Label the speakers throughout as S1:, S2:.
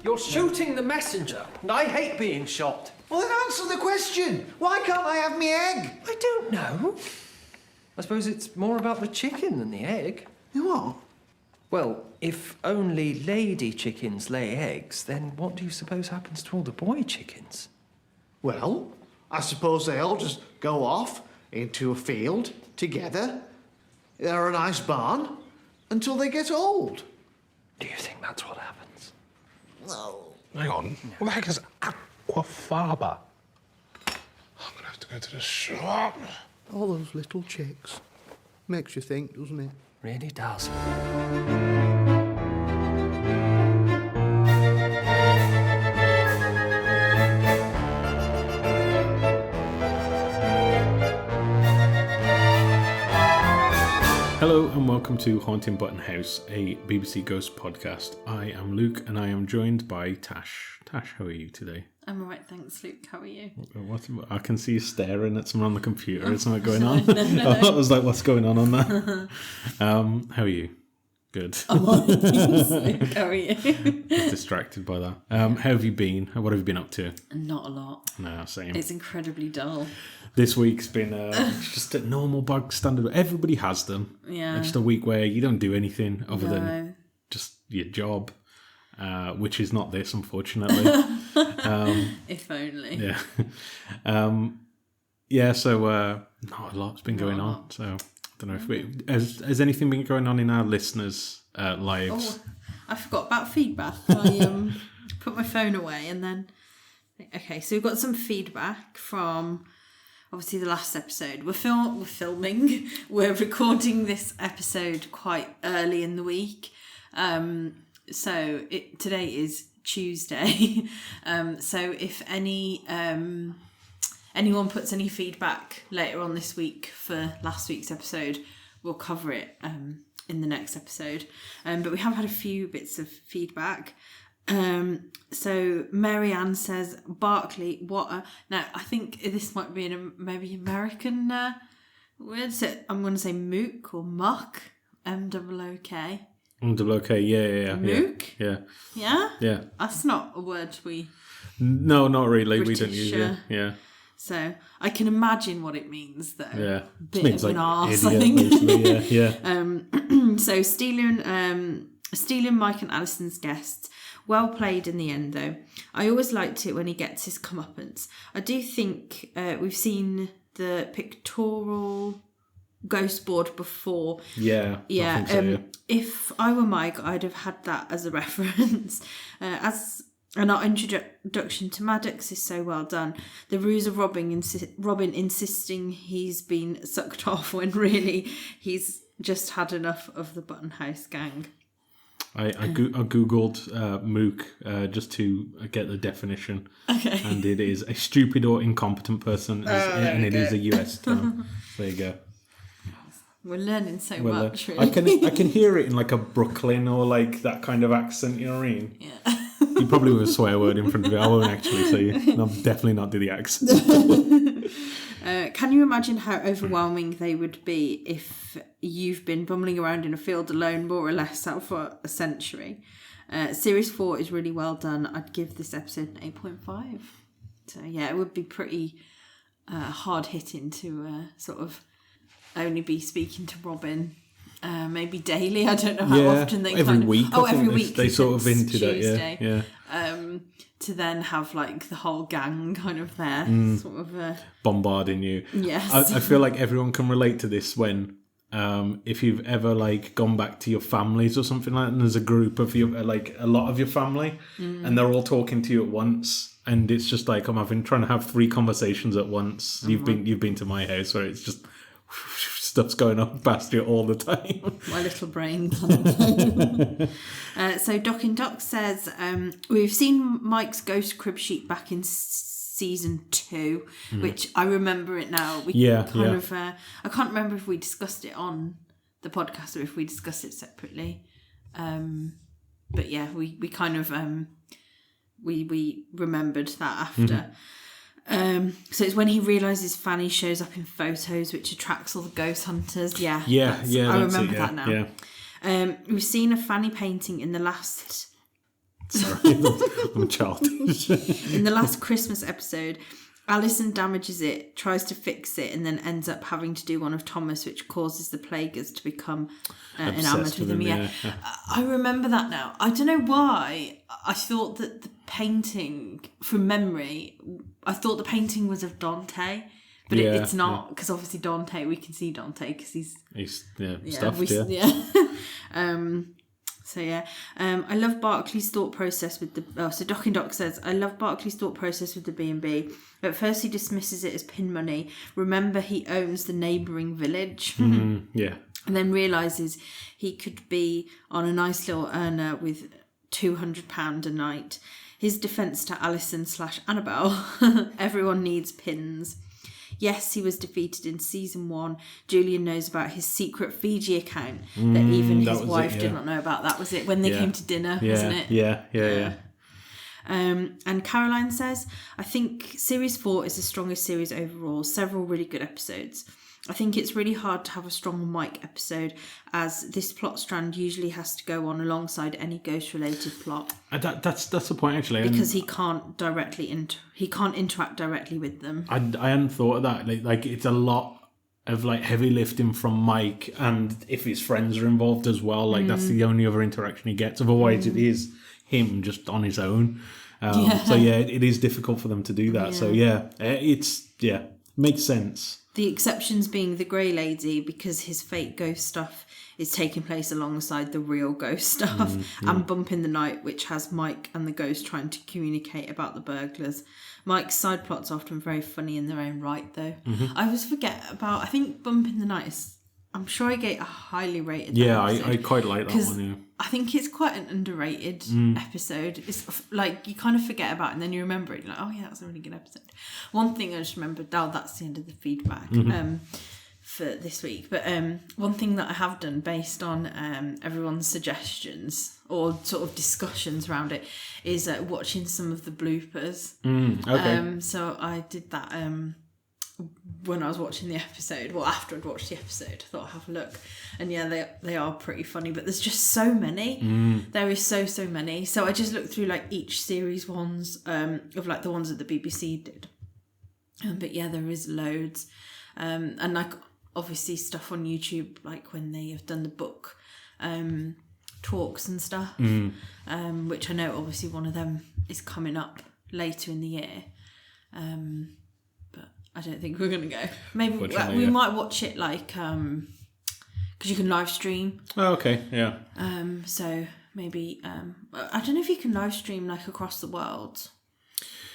S1: You're shooting the messenger, and I hate being shot.
S2: Well, then answer the question. Why can't I have me egg?
S1: I don't know. I suppose it's more about the chicken than the egg.
S2: What?
S1: Well, if only lady chickens lay eggs, then what do you suppose happens to all the boy chickens?
S2: Well, I suppose they all just go off into a field together, or a nice barn, until they get old.
S1: Do you think that's what happens?
S2: No.
S3: Hang on. What the heck is aquafaba? I'm gonna have to go to the shop.
S2: All those little chicks. Makes you think, doesn't it?
S1: Really does.
S3: Hello and welcome to Haunting Button House, a BBC Ghost podcast. I am Luke and I am joined by Tash. Tash, how are you today?
S4: I'm alright, thanks, Luke. How are you?
S3: What, I can see you staring at someone on the computer. Is something going on?
S4: No.
S3: I was like, what's going on there? How are you? Good.
S4: I'm alright, thanks, Luke. How are you?
S3: Distracted by that. How have you been? What have you been up to?
S4: Not a lot.
S3: No, same.
S4: It's incredibly dull.
S3: This week's been just a normal bug standard. Everybody has them.
S4: Yeah.
S3: It's just a week where you don't do anything other than just your job, which is not this, unfortunately.
S4: If only.
S3: Yeah. So not a lot's been going on. So I don't know if has anything been going on in our listeners' lives?
S4: Oh, I forgot about feedback. I put my phone away and then... Okay, so we've got some feedback from... Obviously, the last episode. We're filming. We're recording this episode quite early in the week. So today is Tuesday. So if anyone puts any feedback later on this week for last week's episode, we'll cover it in the next episode. But we have had a few bits of feedback. So Mary Ann says, Barkley, now I think this might be maybe American word. So I'm going to say mook or muck, M-O-O-K.
S3: M-O-O-K, yeah.
S4: Mook?
S3: Yeah.
S4: Yeah?
S3: Yeah.
S4: That's not a word we...
S3: No, not really.
S4: British,
S3: we don't use it. Yeah.
S4: So I can imagine what it means, though.
S3: Yeah.
S4: Bit
S3: means
S4: of an arse, I
S3: idiot,
S4: think.
S3: basically, yeah.
S4: So stealing Mike and Alison's guests. Well played in the end, though. I always liked it when he gets his comeuppance. I do think we've seen the pictorial ghost board before.
S3: Yeah.
S4: Yeah.
S3: I think so, yeah.
S4: If I were Mike, I'd have had that as a reference. And our introduction to Maddox is so well done. The ruse of Robin insisting he's been sucked off when really he's just had enough of the Button House gang.
S3: I googled mook just to get the definition, and it is a stupid or incompetent person, and it is a US term. There you go.
S4: We're learning so much. Really.
S3: I can hear it in like a Brooklyn or like that kind of accent. You know what I mean?
S4: Yeah.
S3: You probably with a swear word in front of it. I won't actually say it. I'll definitely not do the accent.
S4: Can you imagine how overwhelming they would be if you've been bumbling around in a field alone, more or less, out for a century? Series 4 is really well done. I'd give this episode an 8.5. So, yeah, it would be pretty hard-hitting to sort of only be speaking to Robin maybe daily. I don't know how often they
S3: every week.
S4: Every week.
S3: They sort of hinted
S4: Tuesday.
S3: at, yeah.
S4: To then have like the whole gang kind of there, sort of
S3: bombarding you.
S4: Yes.
S3: I feel like everyone can relate to this when if you've ever like gone back to your families or something like that, and there's a group of you, like a lot of your family, and they're all talking to you at once, and it's just like I'm trying to have 3 conversations at once. Mm-hmm. You've been to my house where it's just stuff's going on past you all the time.
S4: My little brain. So Doc in Doc says, we've seen Mike's ghost crib sheet back in season 2, which I remember it now. I can't remember if we discussed it on the podcast or if we discussed it separately. But yeah, we kind of we remembered that after. So it's when he realises Fanny shows up in photos, which attracts all the ghost hunters. I remember that now. We've seen a Fanny painting in the last
S3: Sorry, I'm childish.
S4: In the last Christmas episode, Alison damages it, tries to fix it, and then ends up having to do one of Thomas, which causes the Plaguers to become enamoured with him. Yeah. I remember that now. I don't know why. I thought that the painting, from memory, I thought the painting was of Dante, but it's not, because obviously Dante, we can see Dante because he's stuffed. So yeah, I love Barclay's thought process with the. So Doc and Doc says, I love Barclay's thought process with the B&B. At first, he dismisses it as pin money. Remember, he owns the neighbouring village.
S3: Yeah,
S4: and then realises he could be on a nice little earner with £200 a night. His defence to Alison/Annabelle: everyone needs pins. Yes, he was defeated in season 1. Julian knows about his secret Fiji account that even his wife did not know about. That was it, when they came to dinner, wasn't it?
S3: Yeah.
S4: And Caroline says, I think Series 4 is the strongest series overall. Several really good episodes. I think it's really hard to have a strong Mike episode, as this plot strand usually has to go on alongside any ghost-related plot.
S3: That's the point, actually.
S4: Because he can't interact directly with them.
S3: I hadn't thought of that. Like it's a lot of like heavy lifting from Mike, and if his friends are involved as well, like that's the only other interaction he gets. Otherwise, it is him just on his own. So it is difficult for them to do that. So makes sense.
S4: The exceptions being the Grey Lady, because his fake ghost stuff is taking place alongside the real ghost stuff, and Bump in the Night, which has Mike and the ghost trying to communicate about the burglars. Mike's side plots are often very funny in their own right, though. I always forget about, I think Bump in the Night is, I'm sure I get a highly rated episode.
S3: I quite like that one, yeah.
S4: I think it's quite an underrated episode. It's like, you kind of forget about it and then you remember it. You're like, oh yeah, that's a really good episode. One thing I just remembered, that's the end of the feedback for this week. But one thing that I have done based on everyone's suggestions or sort of discussions around it is watching some of the bloopers.
S3: Okay.
S4: So I did that when I was watching the episode, after I'd watched the episode, I thought I'd have a look. And yeah, they are pretty funny, but there's just so many. There is so many. So I just looked through like each series ones of like the ones that the BBC did. But yeah, there is loads. And like obviously stuff on YouTube, like when they have done the book talks and stuff, which I know obviously one of them is coming up later in the year. I don't think we're going to go. Maybe we might watch it like, because you can live stream.
S3: Oh, okay, yeah.
S4: So maybe, I don't know if you can live stream like across the world.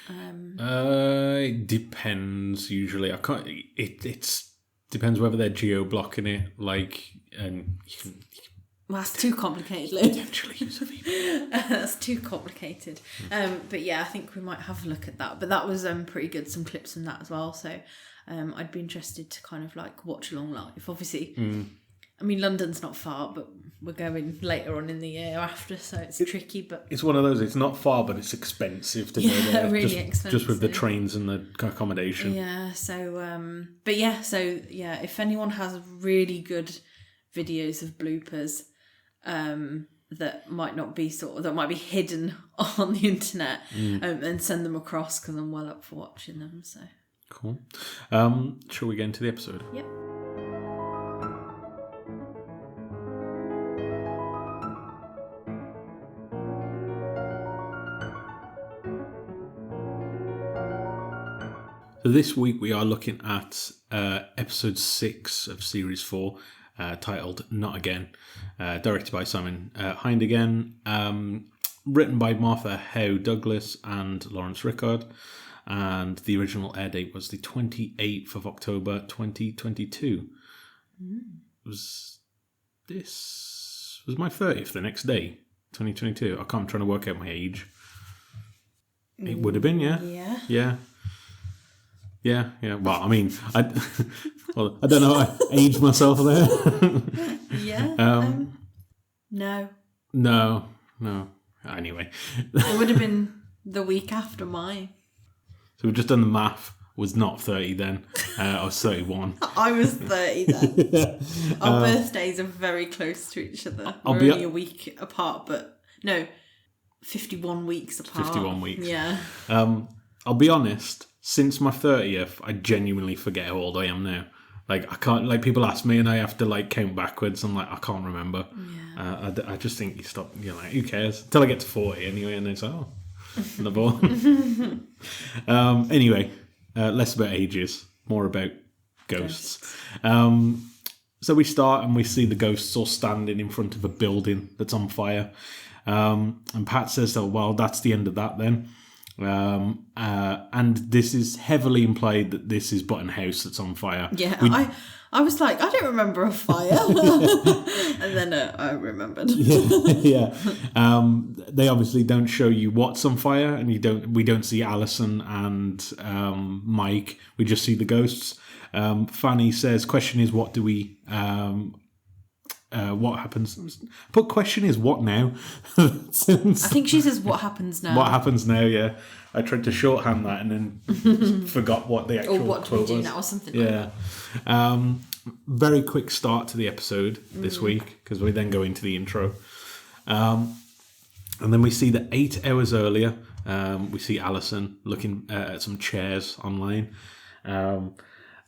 S3: It depends usually. I can't, it's depends whether they're geo-blocking it, like, and you can
S4: well, that's too complicated, Lou.
S3: Potentially use a VPN.
S4: That's too complicated. But yeah, I think we might have a look at that. But that was pretty good, some clips from that as well. So I'd be interested to kind of like watch along live. Obviously, I mean, London's not far, but we're going later on in the year after, so it's tricky. But
S3: it's one of those, it's not far, but it's expensive to go there.
S4: Really
S3: just,
S4: expensive.
S3: Just with the trains and the accommodation.
S4: Yeah, so, if anyone has really good videos of bloopers, that might not be that might be hidden on the internet, and send them across, because I'm well up for watching them. So
S3: cool. Shall we get into the episode?
S4: Yep.
S3: So this week we are looking at episode 6 of series 4. Titled Not Again, directed by Simon Hind again, written by Martha Howe Douglas and Lawrence Rickard, and the original air date was the 28th of October 2022. Was my 30th the next day, 2022? I'm trying to work out my age. It would have been, yeah. Yeah. Well, I mean, I don't know. I aged myself there.
S4: Yeah. No.
S3: Anyway,
S4: it would have been the week after mine.
S3: So we've just done the math. Was not 30 then. I was 31.
S4: I was 30 then. Our birthdays are very close to each other. We're only a week apart, but no. 51 weeks apart.
S3: 51 weeks.
S4: Yeah.
S3: I'll be honest, since my 30th, I genuinely forget how old I am now. Like, I can't, like, people ask me and I have to, like, count backwards. I'm like, I can't remember.
S4: Yeah.
S3: I just think you stop, you're like, who cares? Until I get to 40 anyway, and it's, oh, another one. Anyway, less about ages, more about ghosts. So we start and we see the ghosts all standing in front of a building that's on fire. And Pat says, oh, well, that's the end of that then. And this is heavily implied that this is Button House that's on fire.
S4: Yeah, I was like, I don't remember a fire. And then I remembered.
S3: Yeah. They obviously don't show you what's on fire, and we don't see Alison and Mike. We just see the ghosts. Fanny says, question is, what do we... what happens? But question is, what now?
S4: I think she says, what happens now?
S3: What happens now, yeah. I tried to shorthand that and then forgot what the actual
S4: or what do we
S3: quote
S4: do
S3: was.
S4: now or something
S3: Yeah.
S4: like that.
S3: Very quick start to the episode this week, because we then go into the intro. And then we see that 8 hours earlier, we see Alison looking at some chairs online.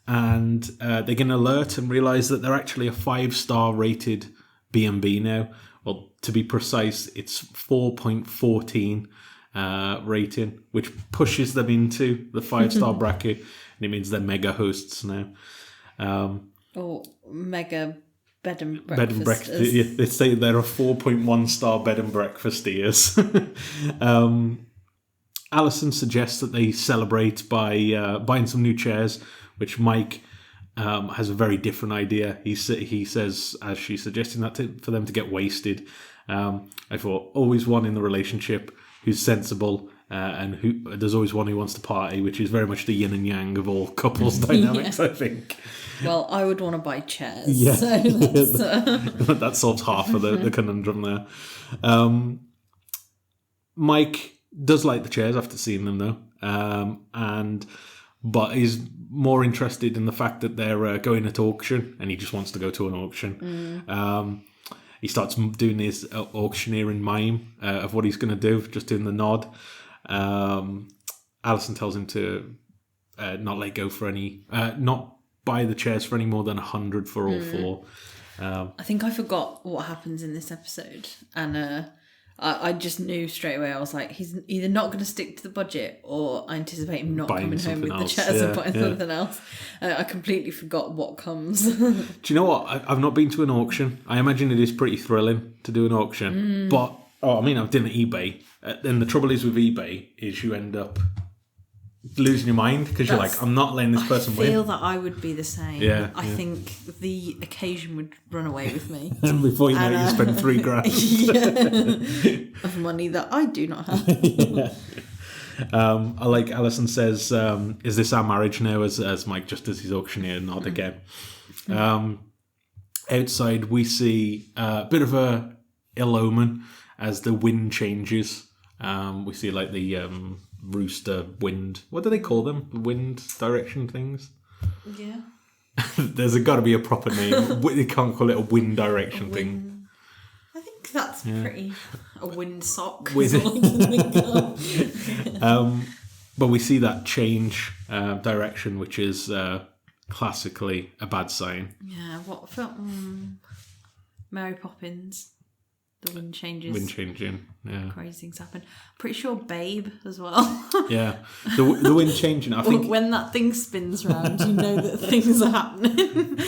S3: And they get an alert and realise that they're actually a 5-star rated B&B now. Well, to be precise, it's 4.14 rating, which pushes them into the 5-star bracket, and it means they're mega hosts now.
S4: Or mega bed and breakfast.
S3: Bed and breakfast. Yeah, they say they're a 4.1 star bed and breakfasters. Alison suggests that they celebrate by buying some new chairs, which Mike has a very different idea. He says, as she's suggesting that for them to get wasted. I thought, always one in the relationship who's sensible, and there's always one who wants to party, which is very much the yin and yang of all couples dynamics, I think.
S4: Well, I would want to buy chairs.
S3: Yeah,
S4: So that's,
S3: that solves half of the conundrum there. Mike does like the chairs after seeing them, though, but he's more interested in the fact that they're going at auction, and he just wants to go to an auction. He starts doing his auctioneering mime of what he's going to do, just doing the nod. Alison tells him to not let go for any, not buy the chairs for any more than 100 for all 4.
S4: I think I forgot what happens in this episode, and I just knew straight away. I was like, he's either not going to stick to the budget, or I anticipate him not
S3: Buying
S4: coming home with
S3: something
S4: the
S3: else.
S4: chairs and
S3: Yeah,
S4: buying
S3: yeah.
S4: something else. I completely forgot what comes.
S3: Do you know what? I've not been to an auction. I imagine it is pretty thrilling to do an auction. But, I've done it eBay. And the trouble is with eBay is you end up losing your mind, because you're like, I'm not letting this person
S4: I feel
S3: win.
S4: that I would be the same.
S3: Yeah,
S4: I think the occasion would run away with me.
S3: And before you know it, you spend $3,000.
S4: Yeah. Of money that I do not have.
S3: I like Alison says, is this our marriage now? As Mike just does his auctioneer nod again. Outside we see a bit of a ill omen as the wind changes. We see like the rooster wind. What do they call them? The wind direction things?
S4: Yeah.
S3: There's got to be a proper name. You can't call it a wind direction thing.
S4: I think that's pretty... A windsock.
S3: With-
S4: is all I can think of.
S3: But we see that change direction, which is classically a bad sign.
S4: Yeah, what film? Mary Poppins. The wind changes.
S3: Wind changing, yeah.
S4: Crazy things happen. Pretty sure Babe as well.
S3: Yeah. The wind changing, I think...
S4: When that thing spins round, you know that things are happening.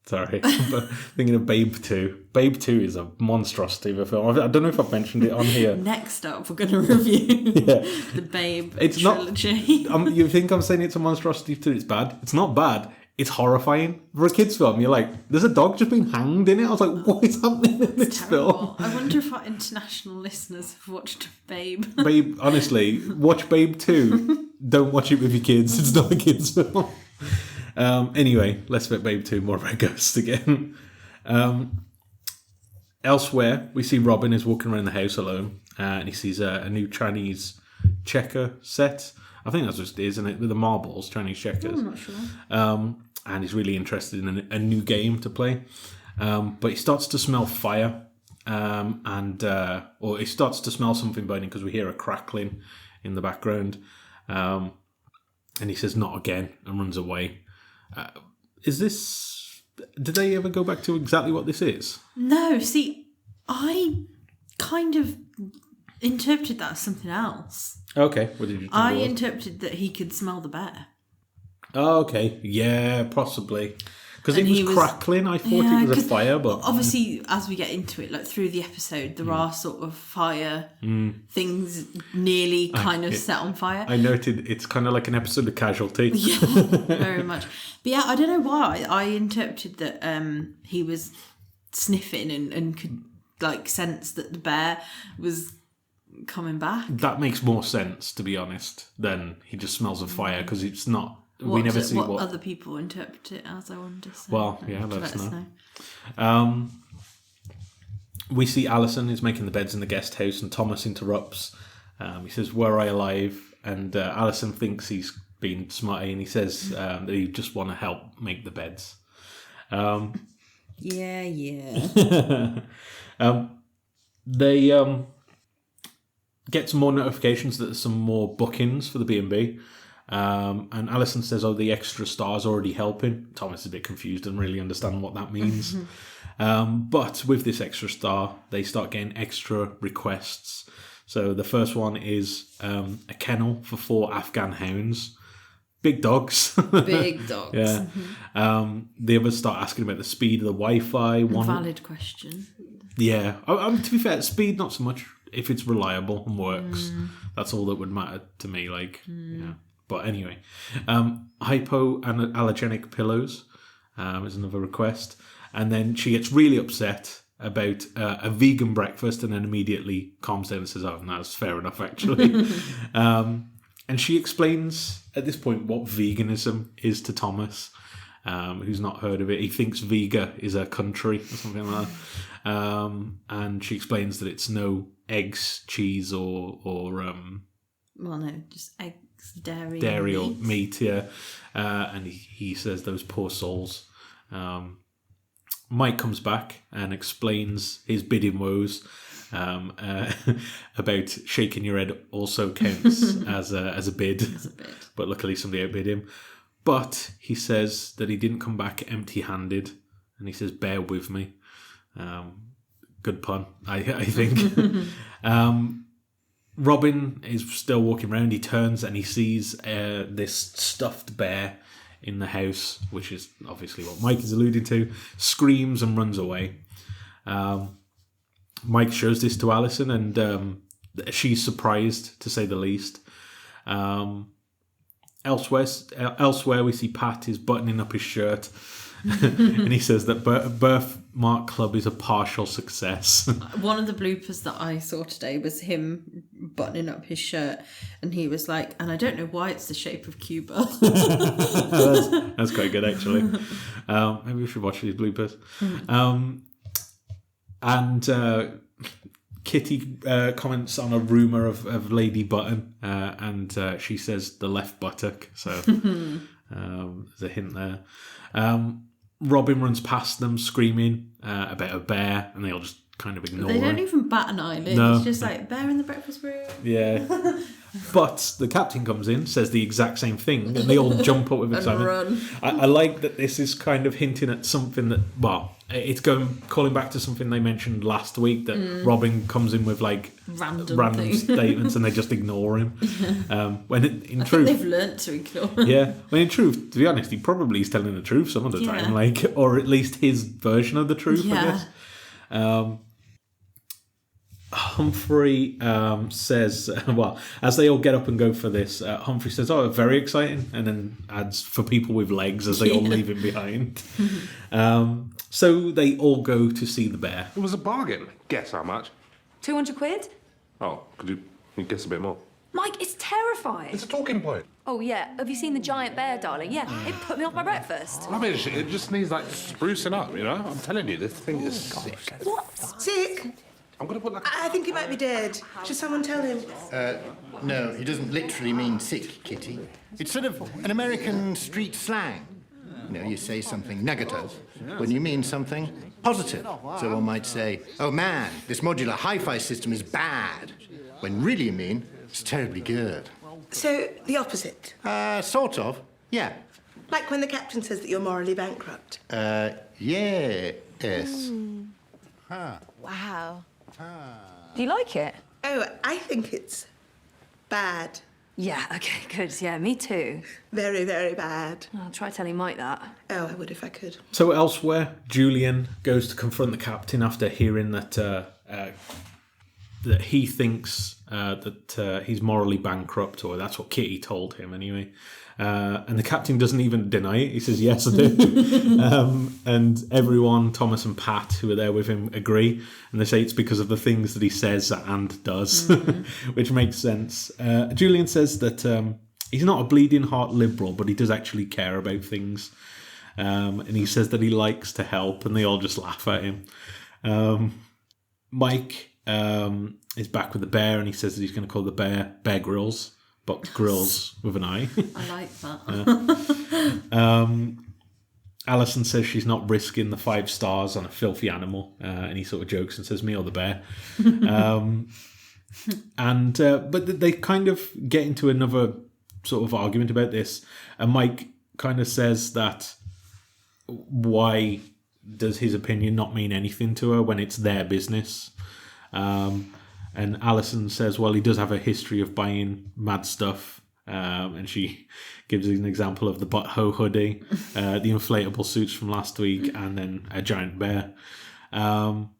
S3: Sorry, but thinking of Babe 2. Babe 2 is a monstrosity of a film. I don't know if I've mentioned it on here.
S4: Next up, we're going to review the Babe trilogy.
S3: You think I'm saying it's a monstrosity too? It's bad. It's not bad. It's horrifying. For a kid's film, you're like, there's a dog just being hanged in it. I was like, what is happening in this film?
S4: I wonder if our international listeners have watched Babe.
S3: Babe, honestly, watch Babe 2. Don't watch it with your kids. It's not a kid's film. Anyway, less about Babe 2, more about ghosts again. Elsewhere, we see Robin is walking around the house alone, and he sees a new Chinese checker set. I think that's what it is, isn't it? With the marbles, Chinese checkers.
S4: I'm not sure.
S3: And he's really interested in a new game to play. But he starts to smell fire or he starts to smell something burning because we hear a crackling in the background. And he says, "Not again," and runs away. Is this... Did they ever go back to exactly what this is?
S4: No, see, I kind of interpreted that as something else.
S3: Okay, what did you think
S4: I
S3: it was?
S4: interpreted that he could smell the bear.
S3: Oh, okay. Yeah, possibly. Because it
S4: And
S3: was
S4: he was-
S3: crackling. I thought it was a
S4: 'cause
S3: fire, but...
S4: obviously, as we get into it, like through the episode, there are sort of fire things nearly kind of set on fire.
S3: I noted it's kind of like an episode of Casualty.
S4: Yeah, very much. But yeah, I don't know why. I interpreted that he was sniffing and could like sense that the bear was coming back.
S3: That makes more sense, to be honest, than he just smells of fire, because it's not... we
S4: What
S3: never see what...
S4: other people interpret it as, I wonder. So
S3: Well, yeah,
S4: let
S3: let us
S4: us
S3: know. We see Alison is making the beds in the guest house, and Thomas interrupts. He says, "Were I alive?" And Alison thinks he's being smutty, and he says that he just want to help make the beds.
S4: Yeah.
S3: They get some more notifications that there's some more bookings for the B&B. And Alison says, "Oh, the extra star's already helping." Thomas is a bit confused and really understand what that means. But with this extra star, they start getting extra requests. So the first one is a kennel for 4 Afghan hounds. Big dogs.
S4: Big dogs.
S3: Yeah. The others start asking about the speed of the Wi-Fi.
S4: Valid question.
S3: Yeah. To be fair, speed, not so much. If it's reliable and works, that's all that would matter to me. Like, yeah. But anyway, hypoallergenic pillows is another request. And then she gets really upset about a vegan breakfast and then immediately calms down and says, "Oh, no, that's fair enough, actually." And she explains at this point what veganism is to Thomas, who's not heard of it. He thinks Vega is a country or something like that. And she explains that it's no eggs, cheese, or
S4: Well, no, just eggs, dairy,
S3: or
S4: meat.
S3: meat, yeah. And he says those poor souls. Mike comes back and explains his bidding woes about shaking your head also counts as a bid. But luckily somebody outbid him. But he says that he didn't come back empty-handed, and he says, "Bear with me." Good pun, I think. Robin is still walking around. He turns and he sees this stuffed bear in the house, which is obviously what Mike is alluding to, screams and runs away. Mike shows this to Alison, and she's surprised, to say the least. Elsewhere, we see Pat is buttoning up his shirt, and he says that Birthmark Club is a partial success.
S4: One of the bloopers that I saw today was him buttoning up his shirt, and he was like, "And I don't know why it's the shape of Cuba."
S3: That's quite good, actually. Maybe we should watch these bloopers. And Kitty comments on a rumour of Lady Button, and she says the left buttock, so there's a hint there. Robin runs past them screaming about a bear, and they all just kind of ignore
S4: They don't
S3: him.
S4: even bat an eyelid.
S3: No.
S4: It's just like, bear in the breakfast room.
S3: Yeah. But the captain comes in, says the exact same thing, and they all jump up with excitement.
S4: run.
S3: I like that this is kind of hinting at something that, well, it's calling back to something they mentioned last week, that Robin comes in with like
S4: Random things.
S3: statements and they just ignore him. When in
S4: I
S3: truth,
S4: think they've learnt to ignore.
S3: yeah, when in truth, to be honest, he probably is telling the truth some of the time, like, or at least his version of the truth, I guess. Humphrey says, well, as they all get up and go for this, Humphrey says, "Oh, very exciting," and then adds, "for people with legs," as they all leave him behind. So they all go to see the bear.
S5: It was a bargain. Guess how much?
S6: 200 quid?
S5: Oh, could you guess a bit more?
S6: Mike, it's terrifying.
S5: It's a talking point.
S6: Oh, yeah. Have you seen the giant bear, darling? Yeah, it put me off my breakfast.
S5: Rubbish. It just needs, like, sprucing up, you know? I'm telling you, this thing is sick.
S6: What?
S7: Sick?
S5: I'm going to put, like...
S7: I think he might be dead. Should someone tell him?
S8: No, he doesn't literally mean sick, Kitty. It's sort of an American street slang. You say something negative when you mean something positive. So one might say, oh man, this modular hi-fi system is bad, when really you mean it's terribly good.
S7: So, the opposite.
S8: Sort of, yeah.
S7: Like when the captain says that you're morally bankrupt.
S8: Yes.
S6: Wow. Do you like it?
S7: Oh, I think it's bad.
S6: Yeah, okay, good. Yeah, me too.
S7: Very, very bad.
S6: I'll try telling Mike that.
S7: Oh, I would if I could.
S3: So elsewhere, Julian goes to confront the captain after hearing that that he thinks that he's morally bankrupt, or that's what Kitty told him anyway. And the captain doesn't even deny it. He says, yes, I do. And everyone, Thomas and Pat, who are there with him, agree. And they say it's because of the things that he says and does, which makes sense. Julian says that he's not a bleeding heart liberal, but he does actually care about things. And he says that he likes to help, and they all just laugh at him. Mike is back with the bear, and he says that he's going to call the bear Bear Grylls. But Grills with an I.
S4: I like that.
S3: Alison says she's not risking the 5 stars on a filthy animal, and he sort of jokes and says, "Me or the bear." But they kind of get into another sort of argument about this, and Mike kind of says that why does his opinion not mean anything to her when it's their business? And Alison says, well, he does have a history of buying mad stuff. And she gives an example of the butthole hoodie, the inflatable suits from last week, and then a giant bear. And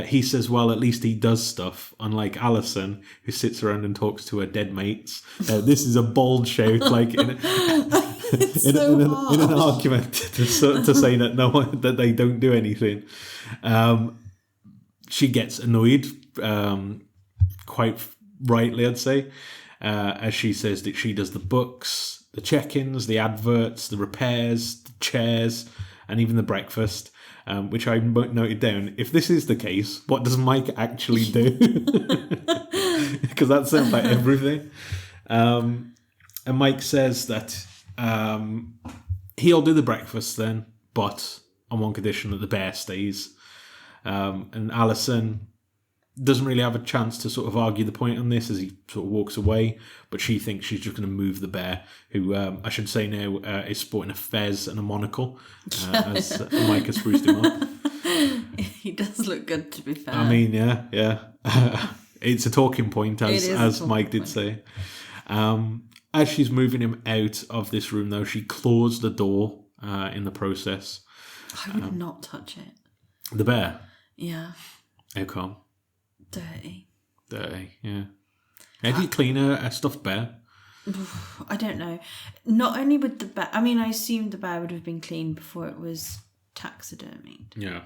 S3: he says, well, at least he does stuff, unlike Alison, who sits around and talks to her dead mates. This is a bold shout, like in an argument to say that that they don't do anything. She gets annoyed, quite rightly, I'd say, as she says that she does the books, the check-ins, the adverts, the repairs, the chairs, and even the breakfast, which I noted down. If this is the case, what does Mike actually do? Because that sounds like everything. And Mike says that he'll do the breakfast then, but on one condition, that the bear stays. And Alison doesn't really have a chance to sort of argue the point on this as he sort of walks away, but she thinks she's just going to move the bear, who I should say now is sporting a fez and a monocle, as Mike has spruced him up.
S4: He does look good, to be fair.
S3: I mean, yeah. It's a talking point, as Mike did say. As she's moving him out of this room, though, she claws the door in the process.
S4: I would not touch it.
S3: The bear?
S4: Yeah.
S3: How come?
S4: Dirty,
S3: yeah. How do you clean a stuffed bear?
S4: I don't know. Not only with the bear, I mean, I assumed the bear would have been cleaned before it was taxidermied.
S3: Yeah.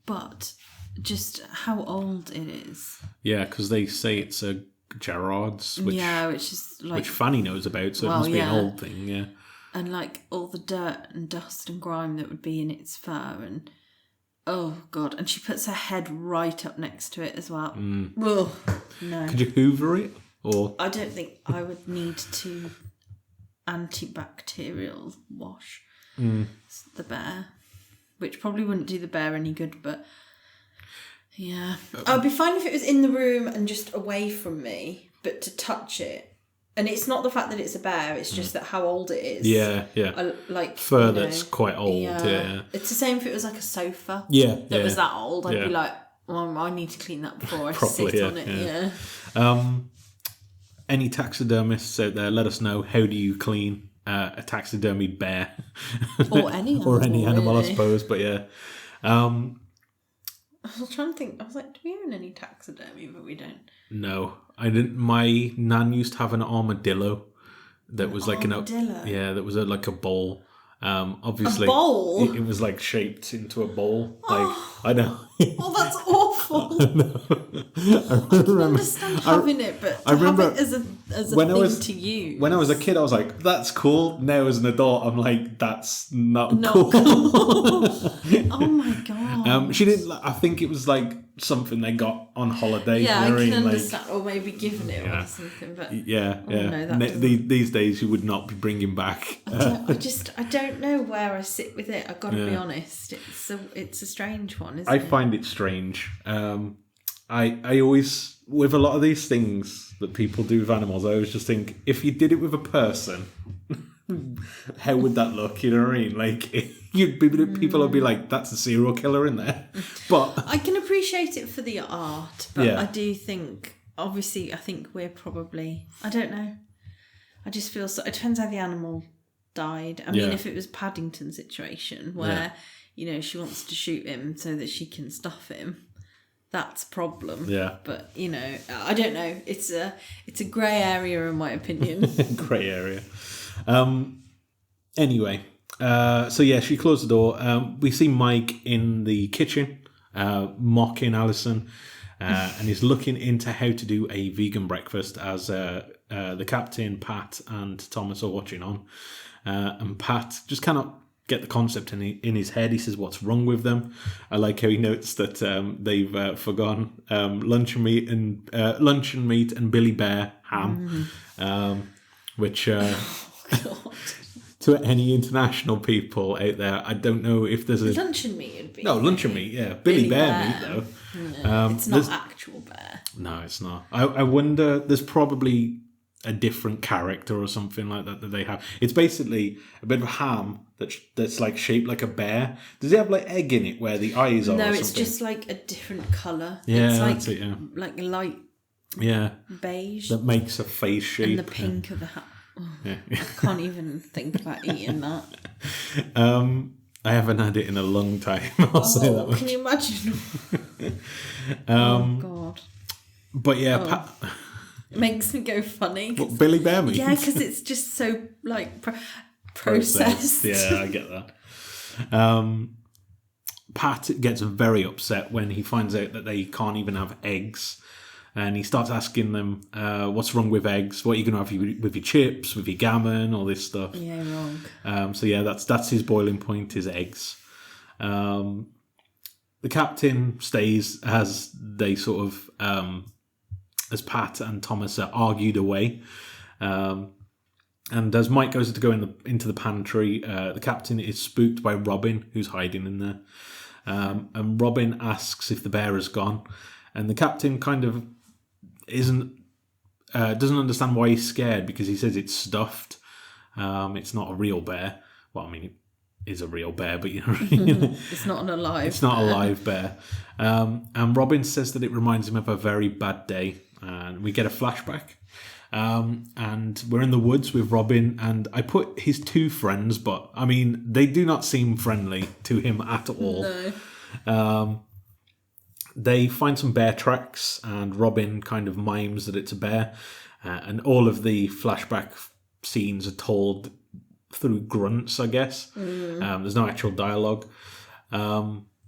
S4: But just how old it is.
S3: Yeah, because they say it's a Gerard's, which
S4: is like,
S3: which Fanny knows about, so it must be an old thing, yeah.
S4: And like all the dirt and dust and grime that would be in its fur, and oh god, and she puts her head right up next to it as well. Ugh, no.
S3: Could you hoover it? Or
S4: I don't think I would need to antibacterial wash the bear, which probably wouldn't do the bear any good, but yeah. I'd be fine if it was in the room and just away from me, but to touch it. And it's not the fact that it's a bear, it's just that how old it is.
S3: Yeah.
S4: Like
S3: fur that's quite old, yeah.
S4: It's the same if it was like a sofa.
S3: That
S4: was that old. I'd be like, well, I need to clean that before I
S3: properly,
S4: sit on it.
S3: Any taxidermists out there, let us know, how do you clean a taxidermied bear?
S4: Or any animal.
S3: Or any animal,
S4: really.
S3: I suppose, but yeah.
S4: I was trying to think, I was like, do we own any taxidermy? But we don't.
S3: No, I didn't. My nan used to have an armadillo that was like
S4: armadillo?
S3: that was like a bowl. Obviously,
S4: a bowl?
S3: It was like shaped into a bowl. Like I know.
S4: Oh, that's awful.
S3: I
S4: can understand having it, but to have it as a thing to use.
S3: When I was a kid, I was like, "That's cool." Now, as an adult, I'm like, "That's not
S4: cool."
S3: cool.
S4: Oh my god.
S3: She didn't. I think it was like something they got on holiday.
S4: Yeah, I
S3: you know what
S4: can
S3: mean? Like,
S4: understand, or maybe giving it
S3: Yeah.
S4: or something. But
S3: yeah.
S4: no, that doesn't-
S3: These days you would not be bringing back.
S4: I don't know where I sit with it. I've got to be
S3: Yeah.
S4: honest. It's a strange one, isn't
S3: I
S4: it?
S3: find it strange. I always, with a lot of these things that people do with animals, I always just think, if you did it with a person, how would that look? You know what I mean? Like, people would be like, that's a serial killer in there. But
S4: I can appreciate it for the art, but
S3: Yeah.
S4: I do think, obviously, I think we're probably, I don't know. I just feel so. It depends how the animal died. I mean,
S3: Yeah.
S4: if it was Paddington's situation where, she wants to shoot him so that she can stuff him, that's a problem.
S3: Yeah.
S4: But, I don't know. It's a grey area in my opinion.
S3: grey area. Anyway, so yeah, she closed the door. We see Mike in the kitchen, mocking Alison, and he's looking into how to do a vegan breakfast as the captain, Pat, and Thomas are watching on. And Pat just cannot get the concept in his head. He says, "What's wrong with them?" I like how he notes that they've forgone luncheon meat and Billy Bear ham, which to any international people out there, I don't know if there's a
S4: Luncheon meat would be.
S3: luncheon meat. Yeah, Billy Bear meat though.
S4: No, it's not actual bear.
S3: No, it's not. I wonder. There's probably a different character or something like that they have. It's basically a bit of a ham that's like shaped like a bear. Does it have like egg in it where the eyes are?
S4: No,
S3: or
S4: it's
S3: something?
S4: just like a different colour.
S3: Yeah,
S4: it's like,
S3: that's it, yeah.
S4: like a light
S3: Yeah,
S4: beige.
S3: that makes a face shape.
S4: And the pink of the hat.
S3: Yeah.
S4: I can't even think about eating that.
S3: I haven't had it in a long time. I'll say that much.
S4: Can you imagine? Oh God.
S3: But yeah,
S4: It makes me go funny.
S3: what, Billy Bear meat?
S4: Yeah, because it's just so like processed.
S3: Yeah, I get that. Pat gets very upset when he finds out that they can't even have eggs. And he starts asking them, what's wrong with eggs? What are you going to have with your chips, with your gammon, all this stuff?
S4: Yeah, wrong.
S3: So yeah, that's his boiling point, is eggs. The captain stays as they sort of, as Pat and Thomas are argued away. And as Mike goes to go into the pantry, the captain is spooked by Robin, who's hiding in there. And Robin asks if the bear has gone. And the captain kind of doesn't understand why he's scared, because he says it's stuffed. It's not a real bear. Well, I mean, it is a real bear, but
S4: It's not an alive.
S3: it's not a live bear. And Robin says that it reminds him of a very bad day, and we get a flashback. And we're in the woods with Robin, and I put his two friends, but I mean, they do not seem friendly to him at all.
S4: No.
S3: They find some bear tracks, and Robin kind of mimes that it's a bear. And all of the flashback scenes are told through grunts, I guess. There's no actual dialogue. I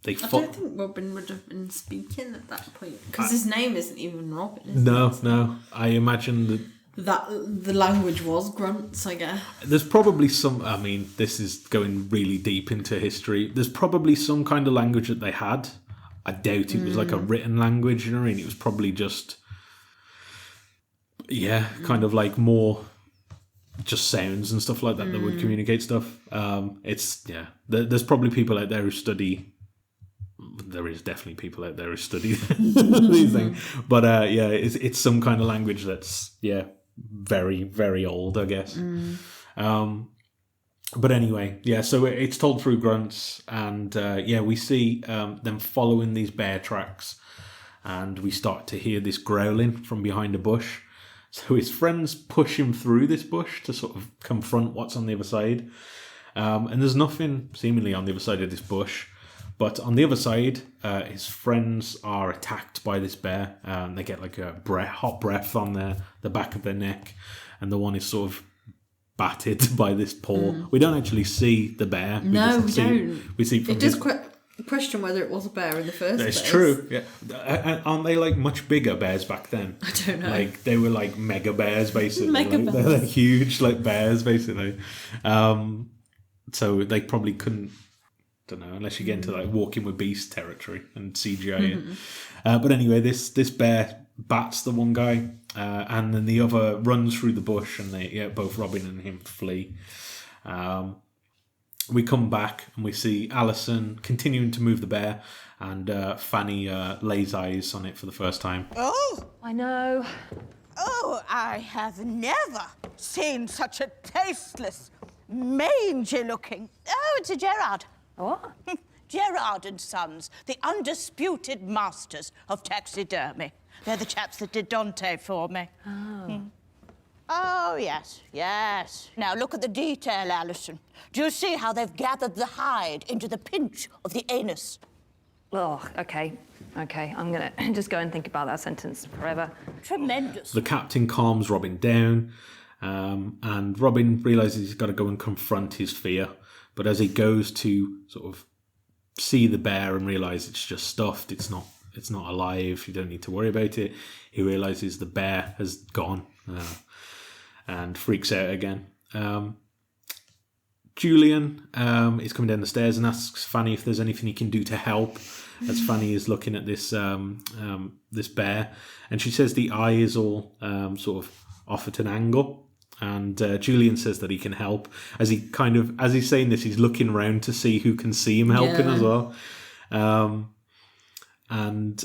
S4: don't think Robin would have been speaking at that point, because his name isn't even Robin. Is it?
S3: No. I imagine
S4: That the language was grunts, I guess.
S3: there's probably some. I mean, this is going really deep into history. There's probably some kind of language that they had. I doubt it was like a written language, you know what I mean? It was probably just, kind of like more just sounds and stuff like that that would communicate stuff. There's probably people out there who study. There is definitely people out there who study these things, but it's some kind of language that's very, very old, I guess. But anyway, so it's told through grunts, and we see them following these bear tracks, and we start to hear this growling from behind a bush. So his friends push him through this bush to sort of confront what's on the other side. And there's nothing seemingly on the other side of this bush. But on the other side, his friends are attacked by this bear. They get like a hot breath on the back of their neck. And the one is sort of battered by this paw. We don't actually see the bear.
S4: We don't.
S3: We see from
S4: It does question whether it was a bear in the first place.
S3: It's true. Yeah. Aren't they like much bigger bears back then?
S4: I don't know.
S3: Like they were like mega bears basically.
S4: Mega
S3: like,
S4: bears.
S3: They're like huge like bears basically. So they probably couldn't don't know, unless you get into like Walking with Beast territory and CGI it. But anyway, this bear bats the one guy, and then the other runs through the bush, and both Robin and him flee. We come back and we see Alison continuing to move the bear, and Fanny lays eyes on it for the first time.
S9: Oh,
S6: I know.
S9: oh, I have never seen such a tasteless, mangy-looking... Oh, it's a Gerard.
S6: What?
S9: Gerard and Sons, the undisputed masters of taxidermy. They're the chaps that did Dante for me.
S6: Oh.
S9: Oh, yes, yes. Now, look at the detail, Alison. Do you see how they've gathered the hide into the pinch of the anus?
S6: Oh, okay. Okay, I'm going to just go and think about that sentence forever.
S9: Tremendous.
S3: The captain calms Robin down, and Robin realises he's got to go and confront his fear. But as he goes to sort of see the bear and realise it's just stuffed, it's not alive, you don't need to worry about it, he realises the bear has gone. And freaks out again. Julian is coming down the stairs and asks Fanny if there's anything he can do to help, as Fanny is looking at this this bear, and she says the eye is all sort of off at an angle, and Julian says that he can help. As he's saying this, he's looking around to see who can see him helping as well. And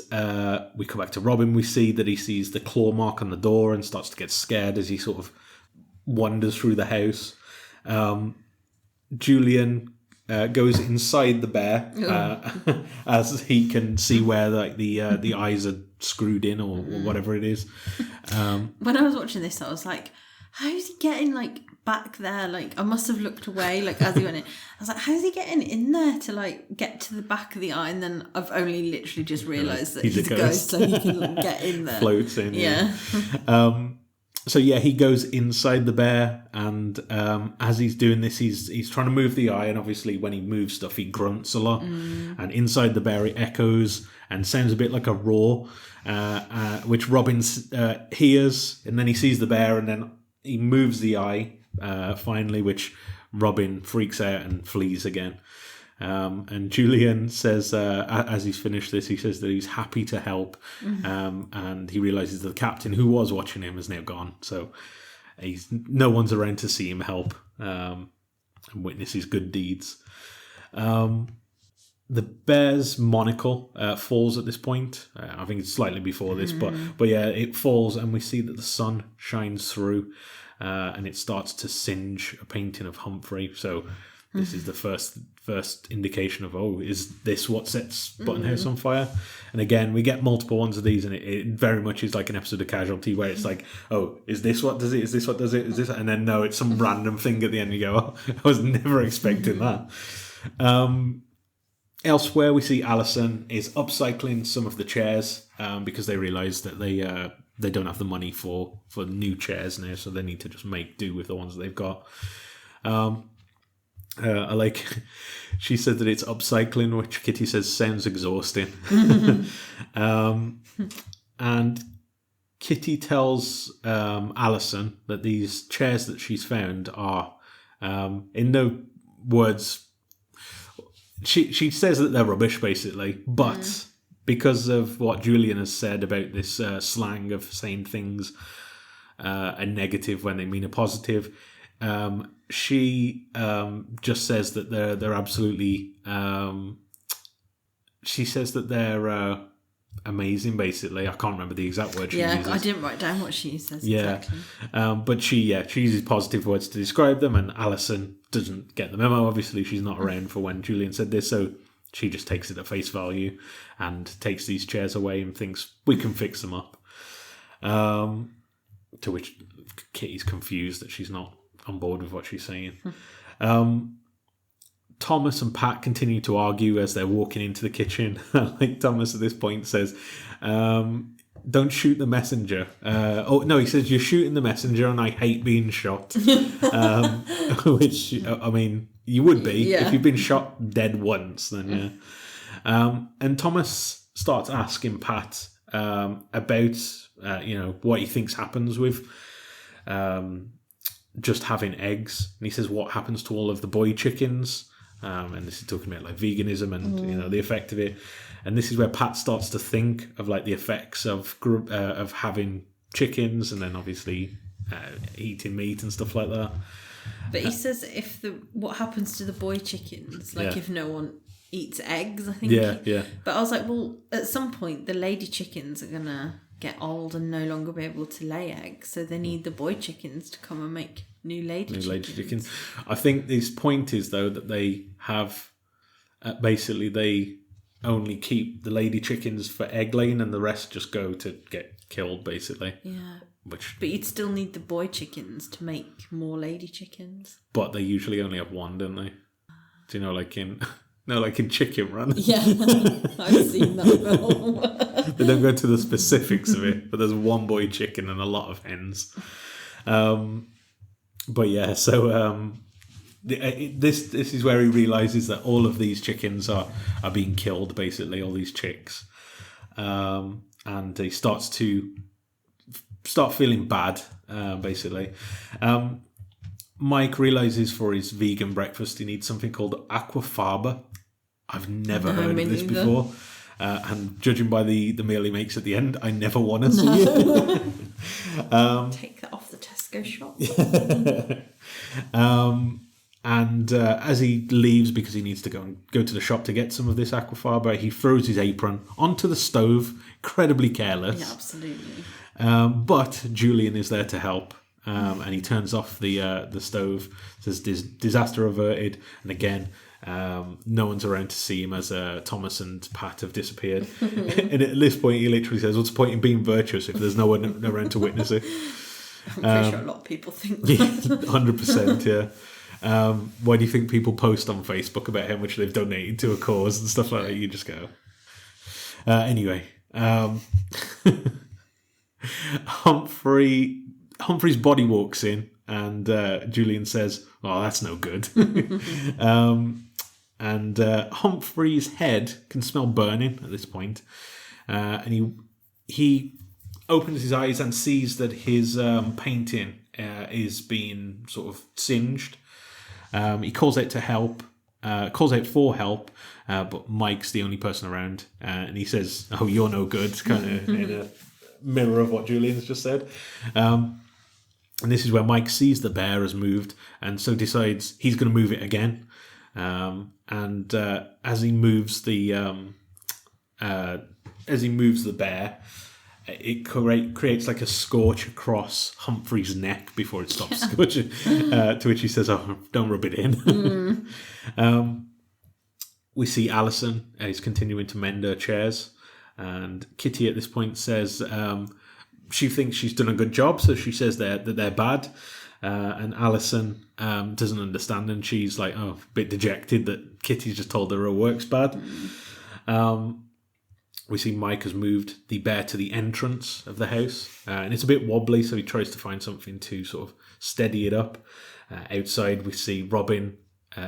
S3: we come back to Robin. We see that he sees the claw mark on the door and starts to get scared as he sort of wanders through the house. Julian goes inside the bear as he can see where the eyes are screwed in or whatever it is.
S4: When I was watching this, I was like, how is he getting back there? I must have looked away as he went in. I was like, how's he getting in there to get to the back of the eye? And then I've only literally just realised that he's a ghost, so he can get in there.
S3: Floats in.
S4: Yeah.
S3: So he goes inside the bear, and as he's doing this, he's trying to move the eye, and obviously when he moves stuff, he grunts a lot. And inside the bear, it echoes and sounds a bit like a roar, which Robin hears, and then he sees the bear, and then he moves the eye finally, which Robin freaks out and flees again. And Julian says, as he's finished this, he says that he's happy to help, and he realises that the captain who was watching him is now gone, so no one's around to see him help and witness his good deeds. The bear's monocle falls at this point. I think it's slightly before this, but it falls, and we see that the sun shines through, and it starts to singe a painting of Humphrey. So this is the first indication of, is this what sets Buttonhouse on fire? And again, we get multiple ones of these, and it very much is like an episode of Casualty where it's like, is this what does it? Is this what does it? Is this? And then no, it's some random thing at the end. You go, I was never expecting that. Elsewhere, we see Alison is upcycling some of the chairs because they realise that they don't have the money for new chairs now, so they need to just make do with the ones that they've got. She said that it's upcycling, which Kitty says sounds exhausting. And Kitty tells Alison that these chairs that she's found are, in no words, she says that they're rubbish, basically, but because of what Julian has said about this slang of saying things a negative when they mean a positive, she just says that they're absolutely. She says that they're amazing. Basically, I can't remember the exact word she uses.
S4: I didn't write down what she says.
S3: Yeah, exactly. But she uses positive words to describe them, and Alison doesn't get the memo. Obviously, she's not around for when Julian said this, so she just takes it at face value and takes these chairs away and thinks we can fix them up. To which Kitty's confused that she's not on board with what she's saying. Thomas and Pat continue to argue as they're walking into the kitchen. Like Thomas at this point says, don't shoot the messenger. He says, you're shooting the messenger and I hate being shot. Which, I mean, you would be. If you've been shot dead once, then yeah. And Thomas starts asking Pat about, what he thinks happens with just having eggs. And he says, what happens to all of the boy chickens? And this is talking about like veganism and the effect of it. And this is where Pat starts to think of like the effects of having chickens, and then obviously eating meat and stuff like that.
S4: But he says what happens to the boy chickens, like if no one eats eggs, I think.
S3: Yeah.
S4: But I was like, well, at some point the lady chickens are gonna get old and no longer be able to lay eggs, so they need the boy chickens to come and make new lady chickens.
S3: I think his point is though that they have basically they only keep the lady chickens for egg laying, and the rest just go to get killed, basically.
S4: Yeah.
S3: But
S4: you'd still need the boy chickens to make more lady chickens.
S3: But they usually only have one, don't they? Do you know, like in Chicken Run?
S4: Yeah, I've seen that film.
S3: They don't go into the specifics of it, but there's one boy chicken and a lot of hens. But yeah, so this is where he realizes that all of these chickens are being killed, basically, all these chicks. And he starts to feeling bad, basically. Mike realizes for his vegan breakfast he needs something called aquafaba. I've never heard of this before. And judging by the meal he makes at the end, I never want to see it.
S4: Take that off the Tesco shop.
S3: And as he leaves, because he needs to go to the shop to get some of this aquafaba, he throws his apron onto the stove, incredibly careless.
S4: Yeah, absolutely.
S3: But Julian is there to help, and he turns off the stove. Says disaster averted, and again, no one's around to see him as Thomas and Pat have disappeared. And at this point, he literally says, "What's the point in being virtuous if there's no one around to witness it?"
S4: I'm pretty sure a lot of people think that.
S3: 100%, yeah. Why do you think people post on Facebook about how much they've donated to a cause and stuff like that? You just go. Anyway, Humphrey's body walks in, and Julian says, "Oh, that's no good." And Humphrey's head can smell burning at this point, and he opens his eyes and sees that his painting is being sort of singed. He calls out for help, but Mike's the only person around, and he says, "Oh, you're no good," kind of in a mirror of what Julian's just said. And this is where Mike sees the bear has moved, and so decides he's going to move it again. And as he moves the bear, it creates like a scorch across Humphrey's neck before it stops scorching. To which he says, "Oh, don't rub it in." We see Alison is continuing to mend her chairs, and Kitty at this point says she thinks she's done a good job, so she says that they're bad. And Alison doesn't understand, and she's like, a bit dejected that Kitty's just told her her work's bad. We see Mike has moved the bear to the entrance of the house, and it's a bit wobbly, so he tries to find something to sort of steady it up. Outside, we see Robin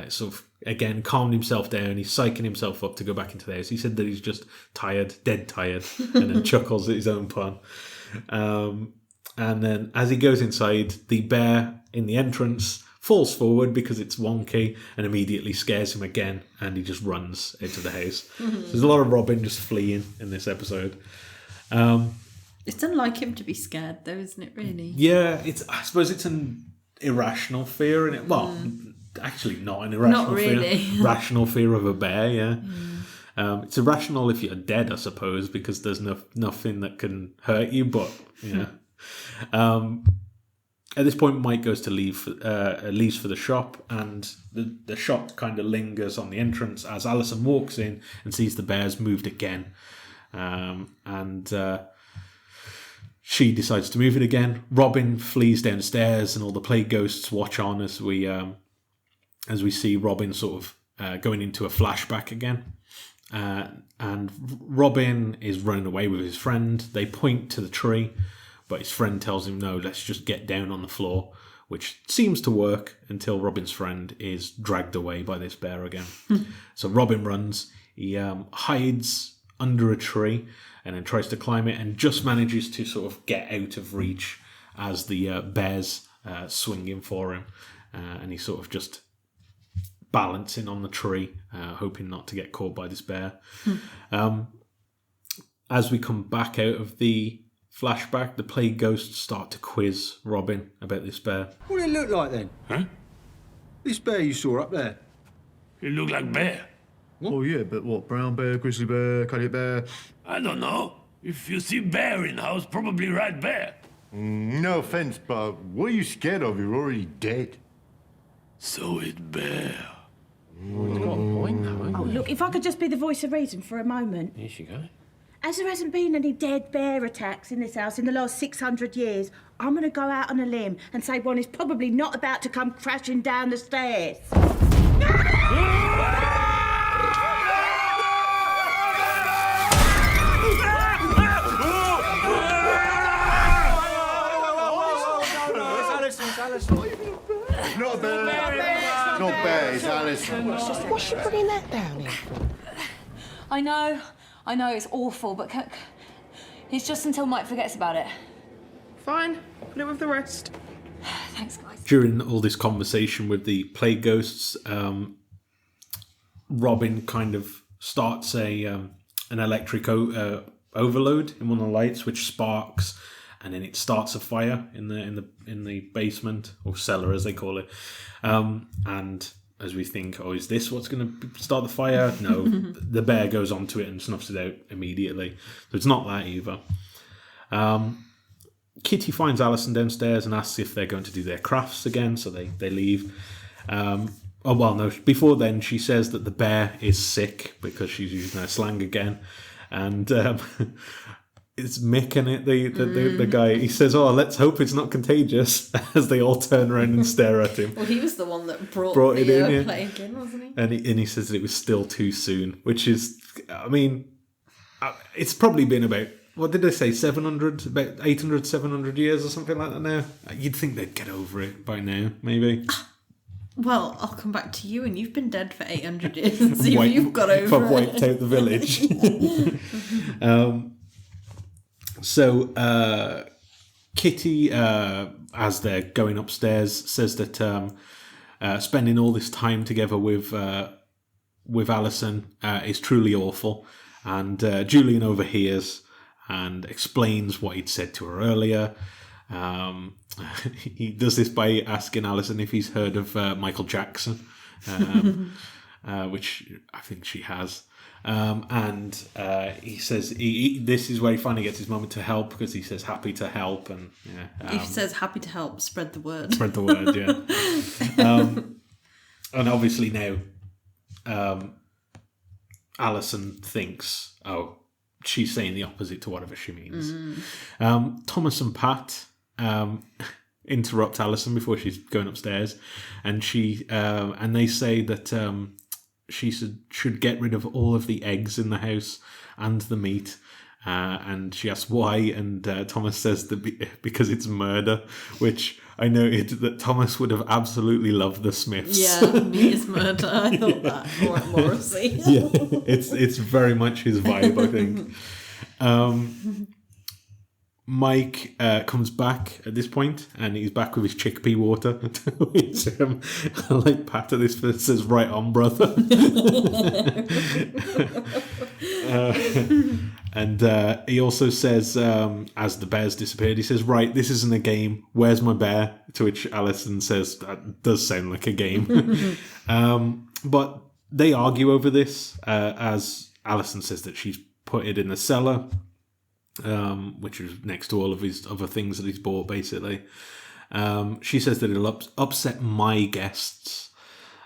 S3: sort of, again, calmed himself down. He's psyching himself up to go back into the house. He said that he's just tired, dead tired, and then chuckles at his own pun. And then as he goes inside, the bear in the entrance falls forward because it's wonky and immediately scares him again, and he just runs into the house. So there's a lot of Robin just fleeing in this episode.
S4: It's unlike him to be scared, though, isn't it, really?
S3: Yeah, I suppose it's an irrational fear, isn't it? Well, actually not an irrational
S4: really.
S3: fear. Rational fear of a bear, yeah. It's irrational if you're dead, I suppose, because there's nothing that can hurt you, but, yeah. At this point, Mike goes to leaves for the shop, and the shop kind of lingers on the entrance as Alison walks in and sees the bears moved again, and she decides to move it again. Robin flees downstairs, and all the plague ghosts watch on as we see Robin sort of going into a flashback again. And Robin is running away with his friend. They point to the tree, but his friend tells him, "No, let's just get down on the floor," which seems to work until Robin's friend is dragged away by this bear again. So Robin runs. He hides under a tree and then tries to climb it, and just manages to sort of get out of reach as the bear's swinging for him. And he sort of just balancing on the tree, hoping not to get caught by this bear. As we come back out of the flashback, the plague ghosts start to quiz Robin about this bear.
S10: What did it look like then?
S5: Huh?
S10: This bear you saw up there?
S5: It look like bear.
S2: Oh, yeah, but what? Brown bear, grizzly bear, cuddly bear?
S5: I don't know. If you see bear in house, probably right bear.
S8: No offense, but what are you scared of? You're already dead.
S5: So it bear.
S9: Oh, look, if I could just be the voice of reason for a moment.
S5: Here she go.
S9: As there hasn't been any dead bear attacks in this house in the last 600 years, I'm going to go out on a limb and say one is probably not about to come crashing down the stairs.
S8: It's not a bear. It's not bear, it's Alison.
S7: What's she bringing that down here?
S6: I know, it's awful, but it's just until Mike forgets about it.
S7: Fine, put it with the rest.
S6: Thanks, guys.
S3: During all this conversation with the plague ghosts, Robin kind of starts an electric overload in one of the lights, which sparks, and then it starts a fire in the basement, or cellar as they call it. And as we think, oh, is this what's going to start the fire? No, the bear goes onto it and snuffs it out immediately. So it's not that either. Kitty finds Alison downstairs and asks if they're going to do their crafts again, so they leave. Before then, she says that the bear is sick because she's using her slang again. And it's Mick in it, the guy. He says, "Oh, let's hope it's not contagious," as they all turn around and stare at him.
S4: Well, he was the one that brought
S3: it
S4: the
S3: in, yeah.
S4: plague in, wasn't he?
S3: And he says that it was still too soon, which is, I mean, it's probably been about, what did they say, 800, 700 years or something like that now? You'd think they'd get over it by now, maybe.
S4: Well, I'll come back to you, and you've been dead for 800 years and see if you've got over it.
S3: I've wiped out the village. So Kitty, as they're going upstairs, says that spending all this time together with Alison is truly awful. And Julian overhears and explains what he'd said to her earlier. He does this by asking Alison if he's heard of Michael Jackson, which I think she has. And he says this is where he finally gets his moment to help, because he says happy to help, and
S4: he says happy to help, spread the word.
S3: Spread the word, yeah. And obviously now, Alison thinks, oh, she's saying the opposite to whatever she means. Thomas and Pat interrupt Alison before she's going upstairs, and they say that she should get rid of all of the eggs in the house and the meat. And she asks why, and Thomas says that because it's murder, which I noted that Thomas would have absolutely loved the Smiths.
S4: Yeah, meat is murder. I thought that. Or Morrissey.
S3: Yeah, it's very much his vibe, I think. Mike comes back at this point, and he's back with his chickpea water. Which, I like Pat at this, but it says, "Right on, brother." And he also says, as the bears disappeared, he says, "Right, this isn't a game. Where's my bear?" To which Alison says, "That does sound like a game." But they argue over this, as Alison says that she's put it in the cellar, which is next to all of his other things that he's bought, basically. She says that it'll upset my guests.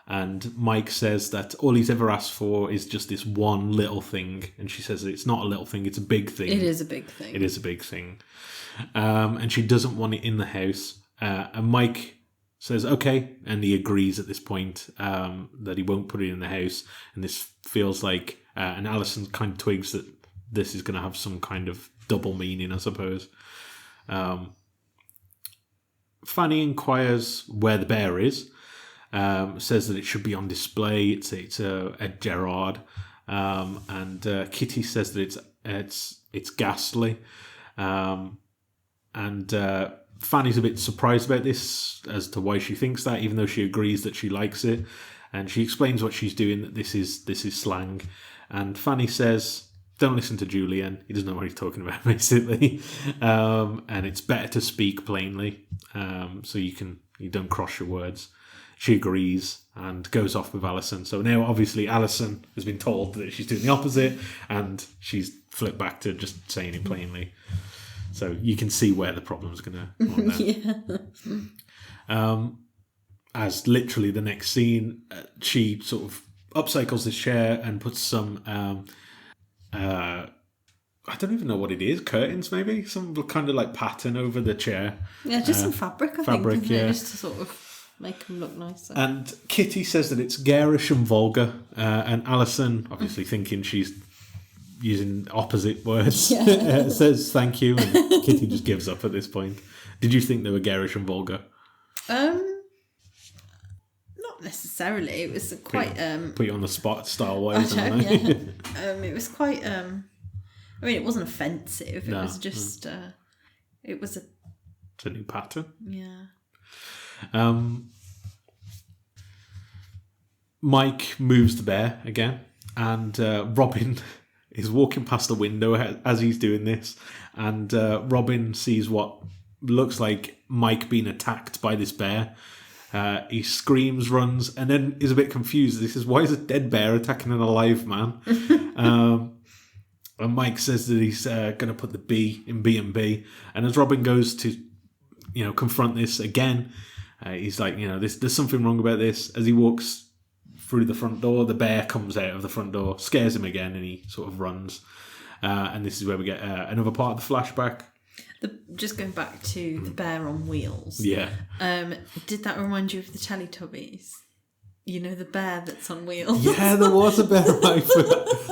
S3: And Mike says that all he's ever asked for is just this one little thing. And she says that it's not a little thing, it's a big thing.
S4: It is a big thing.
S3: It is a big thing. And she doesn't want it in the house. And Mike says, okay. And he agrees at this point that he won't put it in the house. And this feels like, and Alison kind of twigs that this is going to have some kind of double meaning, I suppose. Fanny inquires where the bear is. Says that it should be on display. It's a Gerard, and Kitty says that it's ghastly, and Fanny's a bit surprised about this as to why she thinks that, even though she agrees that she likes it. and she explains what she's doing, that this is slang. And Fanny says, don't listen to Julian, he doesn't know what he's talking about, basically. And it's better to speak plainly, so you don't cross your words. She agrees and goes off with Alison. So now, obviously, Alison has been told that she's doing the opposite, and she's flipped back to just saying it plainly. So you can see where the problem's going to come down. As literally the next scene, she sort of upcycles this chair and puts some, I don't even know what it is, curtains maybe? Some kind of like pattern over the chair.
S4: Yeah, just some fabric, I think, isn't it? Just to sort of make them look nicer.
S3: And Kitty says that it's garish and vulgar, and Alison, obviously thinking she's using opposite words, says thank you, and Kitty just gives up at this point. Did you think they were garish and vulgar?
S4: Not necessarily. It was quite
S3: put you on the spot style-wise.
S4: It was quite I mean, it wasn't offensive. It was just it was a
S3: it's a new pattern.
S4: Yeah.
S3: Mike moves the bear again, and Robin is walking past the window as he's doing this, and Robin sees what looks like Mike being attacked by this bear. He screams, runs, and then is a bit confused. He says, why is a dead bear attacking an alive man? And Mike says that he's going to put the B in B&B. And as Robin goes to, confront this again, he's like, there's something wrong about this. As he walks through the front door, the bear comes out of the front door, scares him again, and he sort of runs. And this is where we get another part of the flashback.
S4: Just going back to the bear on wheels.
S3: Yeah.
S4: Did that remind you of the Teletubbies? The bear that's on wheels.
S3: Yeah, there was a bear.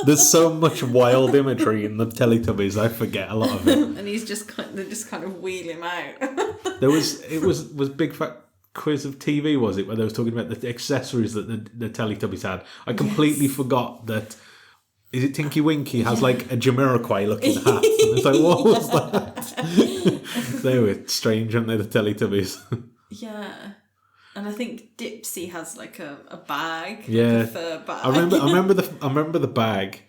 S3: There's so much wild imagery in the Teletubbies. I forget a lot of it.
S4: And he's just kind of wheel him out.
S3: It was Big Fat Quiz of TV, was it, where they was talking about the accessories that the Teletubbies had? I completely forgot that. Is it Tinky Winky has like a Jamiroquai looking hat? And it's like, what was that? They were strange, aren't they, the Teletubbies?
S4: Yeah. And I think Dipsy has like a bag.
S3: Yeah.
S4: Like a fur bag.
S3: I remember the bag.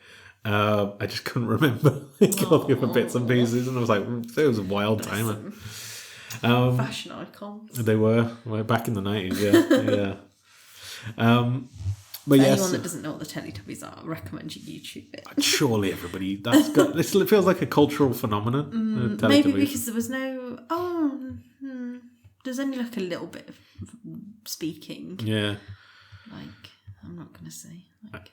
S3: I just couldn't remember all the other bits and pieces, and I was like, it was a wild time.
S4: Fashion icons.
S3: They were back in the 90s, yeah. But
S4: For
S3: yes,
S4: anyone that doesn't know what the Teletubbies are, I recommend you YouTube it.
S3: Surely everybody. It feels like a cultural phenomenon.
S4: Maybe because there was no. There's only like a little bit of speaking.
S3: Yeah.
S4: I'm not going to say.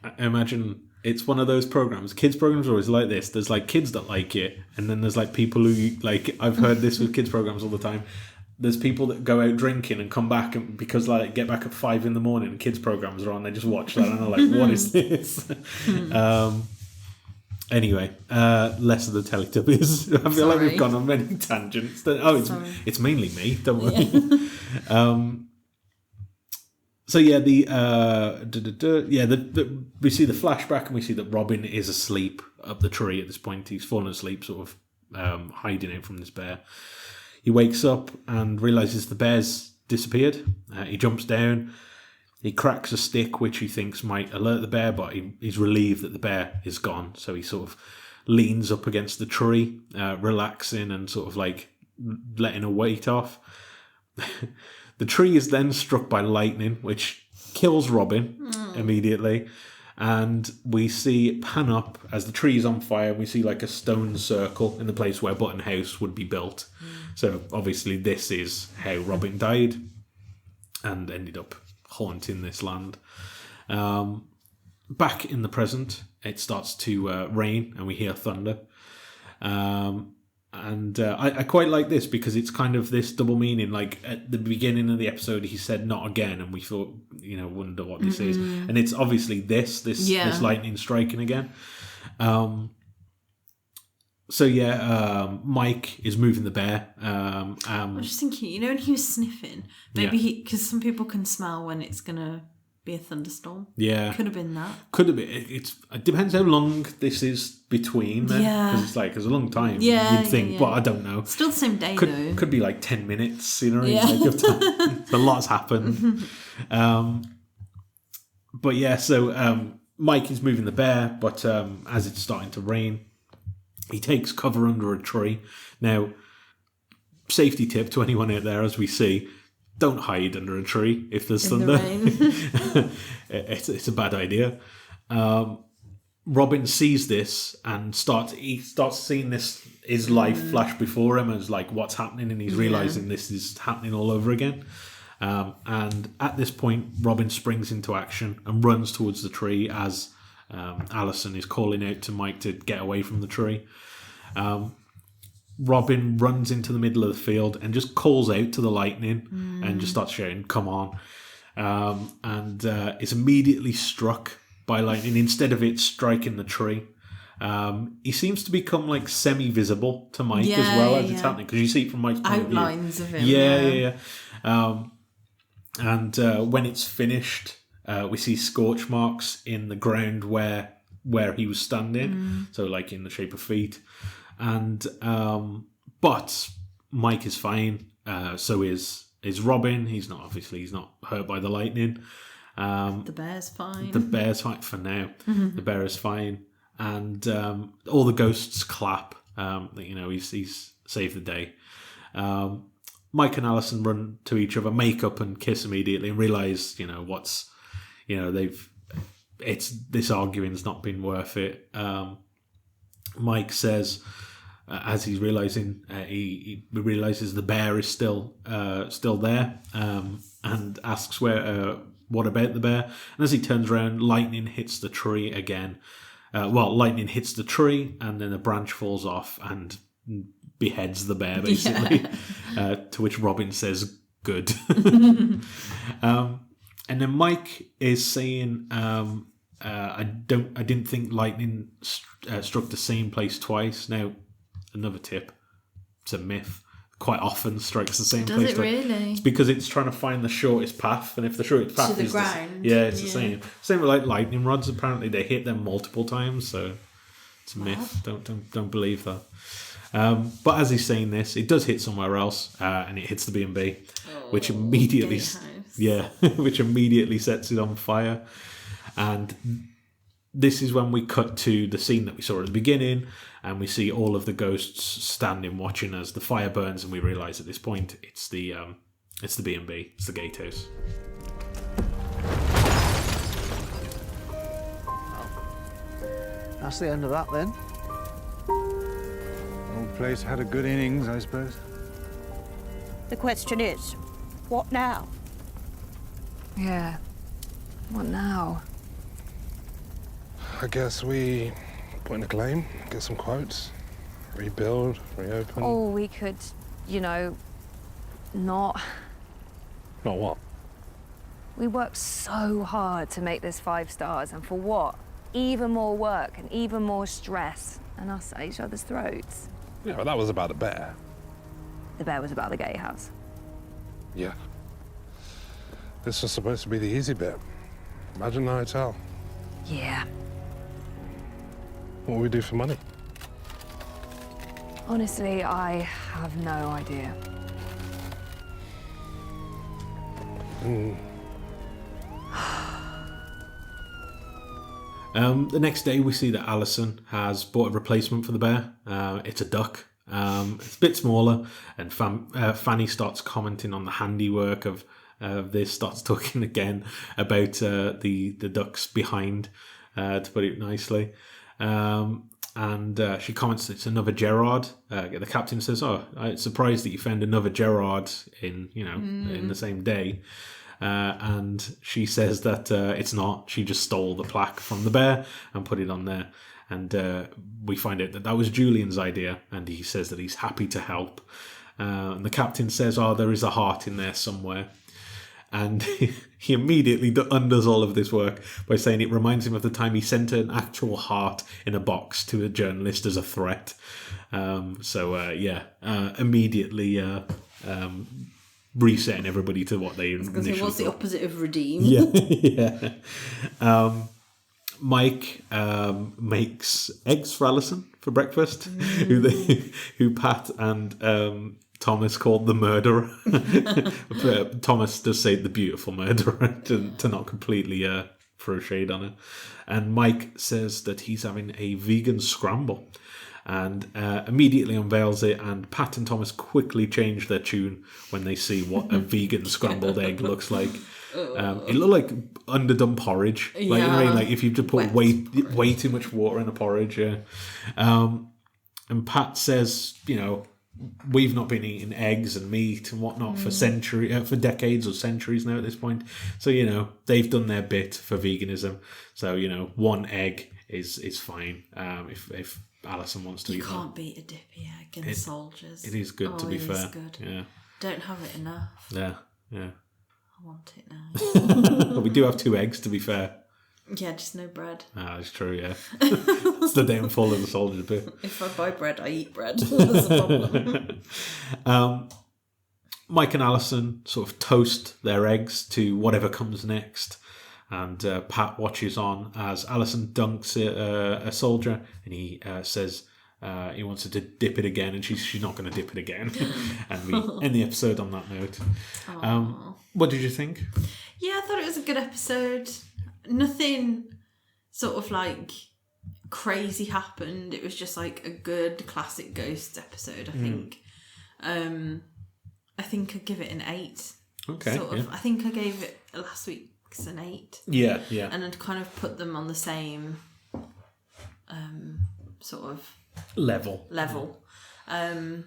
S3: I imagine it's one of those programs. Kids programs are always like this. There's like kids that like it, and then there's like people who like. I've heard this with kids programs all the time. There's people that go out drinking and come back because get back at 5 a.m. and kids programs are on. They just watch that and are like, what is this? Anyway, less of the Teletubbies. I feel like we've gone on many tangents. It's mainly me. Don't worry. So yeah, we see the flashback and we see that Robin is asleep up the tree at this point. He's fallen asleep, sort of hiding out from this bear. He wakes up and realises the bear's disappeared. He jumps down. He cracks a stick, which he thinks might alert the bear, but he's relieved that the bear is gone. So he sort of leans up against the tree, relaxing and sort of like letting a weight off. The tree is then struck by lightning, which kills Robin immediately. And we see pan up as the tree is on fire. We see like a stone circle in the place where Button House would be built. So obviously this is how Robin died and ended up haunting this land. Back in the present, it starts to rain and we hear thunder. I quite like this because it's kind of this double meaning. Like at the beginning of the episode, he said "not again," and we thought, wonder what this is. And it's obviously this lightning striking again. Mike is moving the bear.
S4: I'm just thinking, when he was sniffing, maybe because some people can smell when it's gonna be a thunderstorm.
S3: Yeah,
S4: could have been that.
S3: Could have been. It depends how long this is between. Then, because it's a long time.
S4: Yeah,
S3: you'd think, but I don't know.
S4: Still the same day though.
S3: Could be like 10 minutes. A lot's happened. But yeah, so Mike is moving the bear, but as it's starting to rain, he takes cover under a tree. Now, safety tip to anyone out there, as we see, don't hide under a tree if there's
S4: In
S3: thunder.
S4: the rain.
S3: It's a bad idea. Robin sees this and starts seeing his life flash before him as like what's happening, and he's realizing this is happening all over again. And at this point, Robin springs into action and runs towards the tree as Alison is calling out to Mike to get away from the tree. Robin runs into the middle of the field and just calls out to the lightning and just starts shouting, "Come on!" And is immediately struck by lightning instead of it striking the tree. He seems to become like semi-visible to Mike as well as it's happening, because you see it from Mike's point
S4: Outlines
S3: of view.
S4: of him.
S3: Yeah. And when it's finished, we see scorch marks in the ground where he was standing, so like in the shape of feet. And but Mike is fine. So is Robin. He's not hurt by the lightning.
S4: The bear's fine.
S3: The bear's fine for now. The bear is fine, and all the ghosts clap. He's saved the day. Mike and Alison run to each other, make up, and kiss immediately, and realise this arguing's not been worth it. Mike says, as he's realising, he realises the bear is still there, and asks what about the bear? And as he turns around, lightning hits the tree again. Lightning hits the tree, and then a branch falls off and beheads the bear, basically. To which Robin says, "Good." And then Mike is saying, I didn't think lightning struck the same place twice. Now, another tip: it's a myth. Quite often strikes the same place.
S4: Does it really?
S3: It's because it's trying to find the shortest path, and if the shortest path
S4: to the
S3: is
S4: ground,
S3: it's the same. Same with like lightning rods. Apparently, they hit them multiple times, so it's a myth. Don't believe that. But as he's saying this, it does hit somewhere else, and it hits the B&B, which immediately, which immediately sets it on fire. And this is when we cut to the scene that we saw at the beginning, and we see all of the ghosts standing watching as the fire burns, and we realise at this point it's the B&B, it's the gatehouse.
S2: That's the end of that then.
S10: Old place had a good innings, I suppose.
S9: The question is, what now?
S11: Yeah. What now?
S5: I guess we put in a claim, get some quotes, rebuild, reopen.
S11: Or we could, not...
S5: Not what?
S11: We worked so hard to make this 5 stars, and for what? Even more work and even more stress, and us at each other's throats.
S5: Yeah, but that was about the bear.
S11: The bear was about the gatehouse.
S5: Yeah. This was supposed to be the easy bit. Imagine the hotel.
S11: Yeah.
S5: What would we do for money?
S11: Honestly, I have no idea.
S3: The next day, we see that Alison has bought a replacement for the bear. It's a duck. It's a bit smaller, and Fanny starts commenting on the handiwork of this. Starts talking again about the ducks behind, to put it nicely. And she comments it's another Gerard. The captain says, "Oh, I'm surprised that you found another Gerard in the same day." And she says that it's not. She just stole the plaque from the bear and put it on there. And we find out that was Julian's idea, and he says that he's happy to help. And the captain says, "Oh, there is a heart in there somewhere." And he immediately undoes all of this work by saying it reminds him of the time he sent an actual heart in a box to a journalist as a threat. Immediately resetting everybody to what they initially
S4: what's the
S3: thought.
S4: opposite of redeem?
S3: Yeah. Mike makes eggs for Alison for breakfast, who Pat and Thomas called the murderer. Thomas does say the beautiful murderer to not completely throw shade on it. And Mike says that he's having a vegan scramble and immediately unveils it, and Pat and Thomas quickly change their tune when they see what a vegan scrambled egg looks like. It looked like underdone porridge. Like, you know what I mean? Like if you just put way too much water in a porridge, yeah. And Pat says, you know, we've not been eating eggs and meat and whatnot for for decades or centuries now at this point. So, you know, they've done their bit for veganism. So, you know, one egg is fine. If Alison wants to eat that.
S4: You can't beat a dippy egg in the soldiers.
S3: It is good, to be fair.
S4: It is good.
S3: Yeah.
S4: Don't have it enough.
S3: Yeah.
S4: I want it now.
S3: But we do have 2 eggs, to be fair.
S4: Yeah, just no bread.
S3: That's true, yeah. It's the downfall of the soldier bit.
S4: If I buy bread, I eat bread. That's a problem.
S3: Mike and Alison sort of toast their eggs to whatever comes next. And Pat watches on as Alison dunks a soldier, and he says he wants her to dip it again, and she's not going to dip it again. And we end the episode on that note. What did you think?
S4: Yeah, I thought it was a good episode. Nothing sort of like crazy happened. It was just like a good classic Ghost episode, I think. I think I'd give it an 8.
S3: Okay.
S4: Sort of. I think I gave it last week's an 8.
S3: Yeah.
S4: And I'd kind of put them on the same sort of
S3: level.
S4: Yeah, I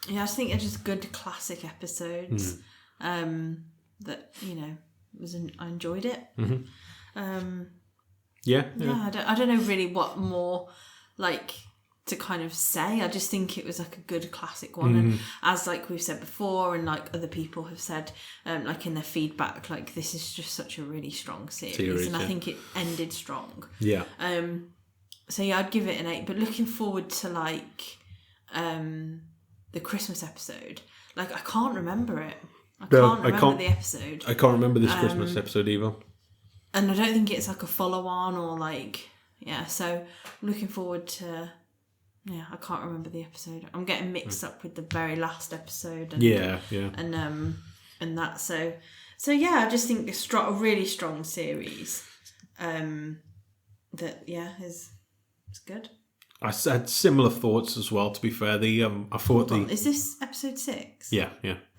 S4: just think they're just good classic episodes. That, you know, I enjoyed it.
S3: Yeah.
S4: I don't know really what more like to kind of say. I just think it was like a good classic one, and as like we've said before, and like other people have said, like in their feedback, like this is just such a really strong series and I think it ended strong.
S3: Yeah.
S4: So yeah, I'd give it an 8. But looking forward to like the Christmas episode, like I can't remember it. I can't remember the episode.
S3: I can't remember this Christmas episode either.
S4: And I don't think it's like a follow-on or like, yeah, so I'm looking forward to, I can't remember the episode. I'm getting mixed up with the very last episode. And, And that, so yeah, I just think a really strong series that, it's good.
S3: I had similar thoughts as well, to be fair. I thought
S4: Is this episode 6?
S3: Yeah.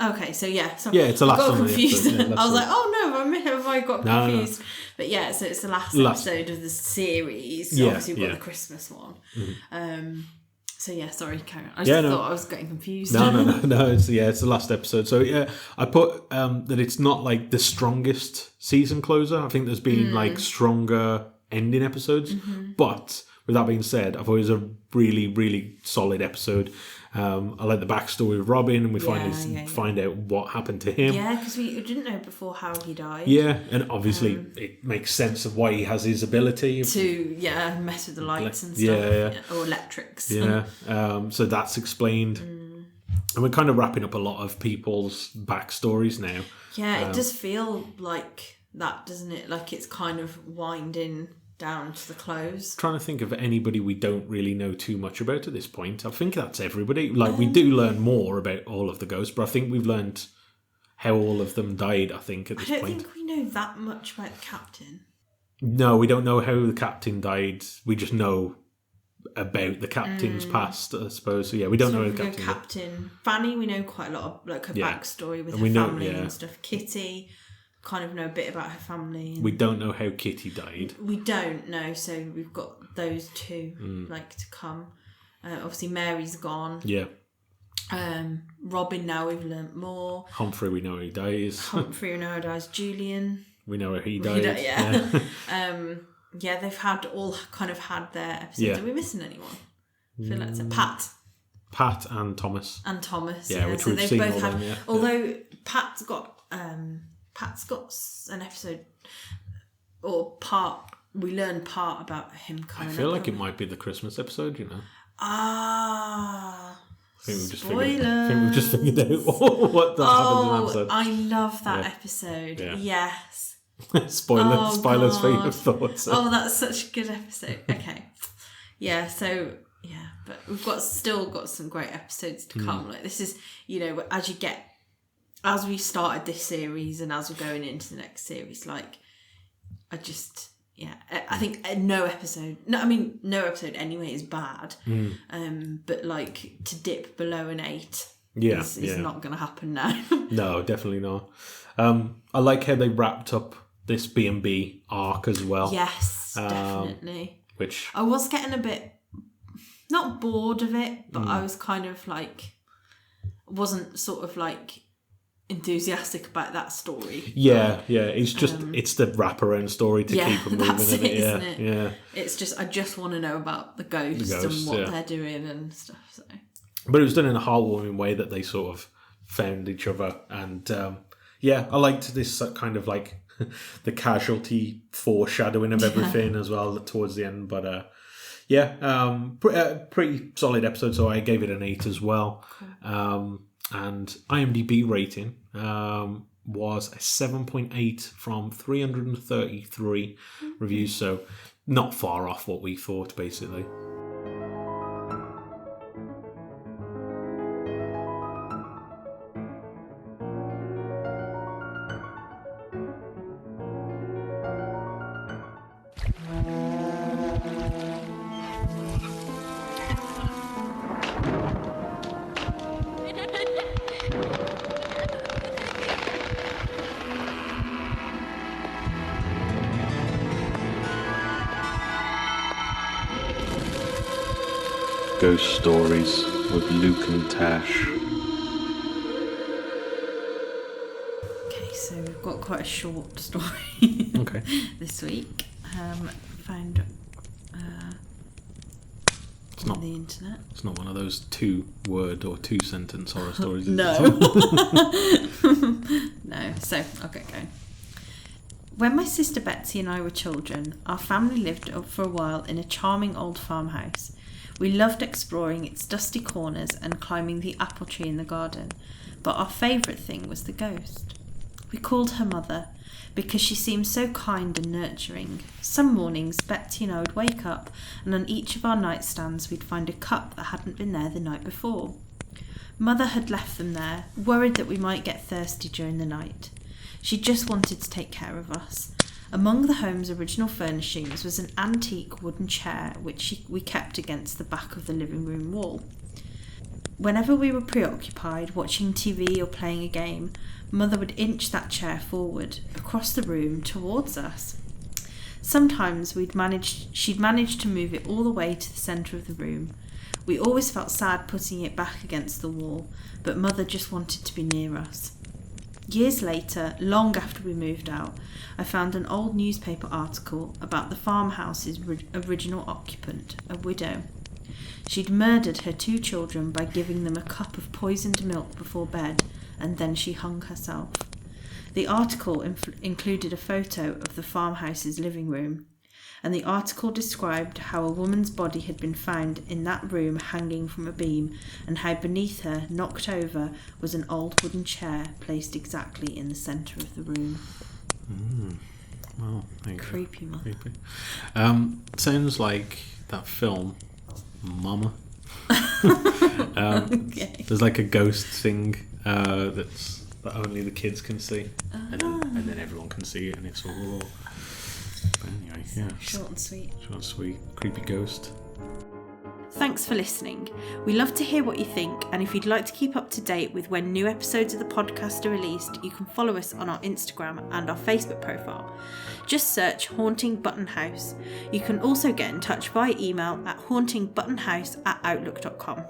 S4: Okay, so yeah. So
S3: yeah, it's the last
S4: I got
S3: one.
S4: confused.
S3: Yeah,
S4: I was like, oh no, have I got confused?
S3: No.
S4: But yeah, so it's the last episode of the series. So obviously we've got the Christmas one. So yeah, sorry, Karen. I just thought I was getting confused.
S3: No. It's the last episode. So yeah, I put that it's not like the strongest season closer. I think there's been like stronger ending episodes, but with that being said, I thought it was a really, really solid episode. I like the backstory of Robin, and we find out what happened to him.
S4: Yeah, because we didn't know before how he died.
S3: Yeah, and obviously it makes sense of why he has his ability
S4: to mess with the lights and stuff.
S3: Yeah.
S4: Or electrics.
S3: Yeah, so that's explained. And we're kind of wrapping up a lot of people's backstories now.
S4: Yeah, it does feel like that, doesn't it? Like it's kind of winding down to the close.
S3: Trying to think of anybody we don't really know too much about at this point. I think that's everybody. Like we do learn more about all of the ghosts, but I think we've learned how all of them died, I think, at this point.
S4: I don't think we know that much about the captain.
S3: No, we don't know how the captain died. We just know about the captain's past, I suppose. So yeah, we don't know how the
S4: captain. Fanny, we know quite a lot of like her backstory with her family and stuff. Kitty, kind of know a bit about her family.
S3: We don't know how Kitty died.
S4: We don't know, so we've got those two like to come. Obviously, Mary's gone.
S3: Yeah.
S4: Robin, now we've learnt more.
S3: Humphrey, we know he dies.
S4: Humphrey, we know how he dies. Julian,
S3: we know how he died.
S4: Yeah, they've all kind of had their episodes. Are we missing anyone? I feel like it's
S3: Pat and Thomas.
S4: Yeah,
S3: which
S4: so
S3: we've
S4: they've
S3: seen
S4: both
S3: all
S4: had.
S3: them, yeah.
S4: Although Pat's got an episode or part. We learn part about him coming.
S3: I feel like it might be the Christmas episode. You know.
S4: I
S3: think we've just figured out what that happens in the episode.
S4: I love that episode. Yeah. Yes.
S3: Spoilers for your thoughts.
S4: Oh, that's such a good episode. Okay. Yeah. So yeah, but we've still got some great episodes to come. Like this is, as we started this series and as we're going into the next series, like yeah, I think no episode anyway is bad. But like to dip below an 8 is not going to happen now.
S3: No, definitely not. I like how they wrapped up this B&B arc as well.
S4: Yes, definitely.
S3: Which
S4: I was getting a bit, not bored of it, but I was kind of like, wasn't sort of like enthusiastic about that story.
S3: Yeah. It's just it's the wraparound story to keep them moving.
S4: That's it,
S3: Yeah,
S4: isn't it?
S3: yeah.
S4: It's just I just want to know about the ghosts and what they're doing and stuff. So,
S3: but it was done in a heartwarming way that they sort of found each other, and I liked this kind of like the casualty foreshadowing of everything as well towards the end. But pretty solid episode. So I gave it an 8 as well. Cool. And IMDb rating was a 7.8 from 333 reviews. So not far off what we thought, basically.
S12: Ghost Stories with Luke and Tash.
S4: okay, so we've got quite a short story this week. Found on the internet.
S3: It's not one of those 2-word or 2-sentence horror stories.
S4: No. No, so I'll get going. When my sister Betsy and I were children, our family lived for a while in a charming old farmhouse. We loved exploring its dusty corners and climbing the apple tree in the garden, but our favourite thing was the ghost. We called her Mother because she seemed so kind and nurturing. Some mornings, Betsy and I would wake up, and on each of our nightstands we'd find a cup that hadn't been there the night before. Mother had left them there, worried that we might get thirsty during the night. She just wanted to take care of us. Among the home's original furnishings was an antique wooden chair which we kept against the back of the living room wall. Whenever we were preoccupied, watching TV or playing a game, Mother would inch that chair forward, across the room, towards us. Sometimes she'd managed to move it all the way to the centre of the room. We always felt sad putting it back against the wall, but Mother just wanted to be near us. Years later, long after we moved out, I found an old newspaper article about the farmhouse's original occupant, a widow. She'd murdered her 2 children by giving them a cup of poisoned milk before bed, and then she hung herself. The article included a photo of the farmhouse's living room, and the article described how a woman's body had been found in that room hanging from a beam, and how beneath her, knocked over, was an old wooden chair placed exactly in the centre of the room.
S3: Well,
S4: creepy, man.
S3: Creepy. Sounds like that film, Mama. There's like a ghost thing that only the kids can see, and then everyone can see it, and it's all. But anyway, yeah.
S4: Short and sweet.
S3: Short and sweet. Creepy ghost.
S4: Thanks for listening. We love to hear what you think, and if you'd like to keep up to date with when new episodes of the podcast are released, you can follow us on our Instagram and our Facebook profile. Just search Haunting Button House. You can also get in touch via email at hauntingbuttonhouse@outlook.com.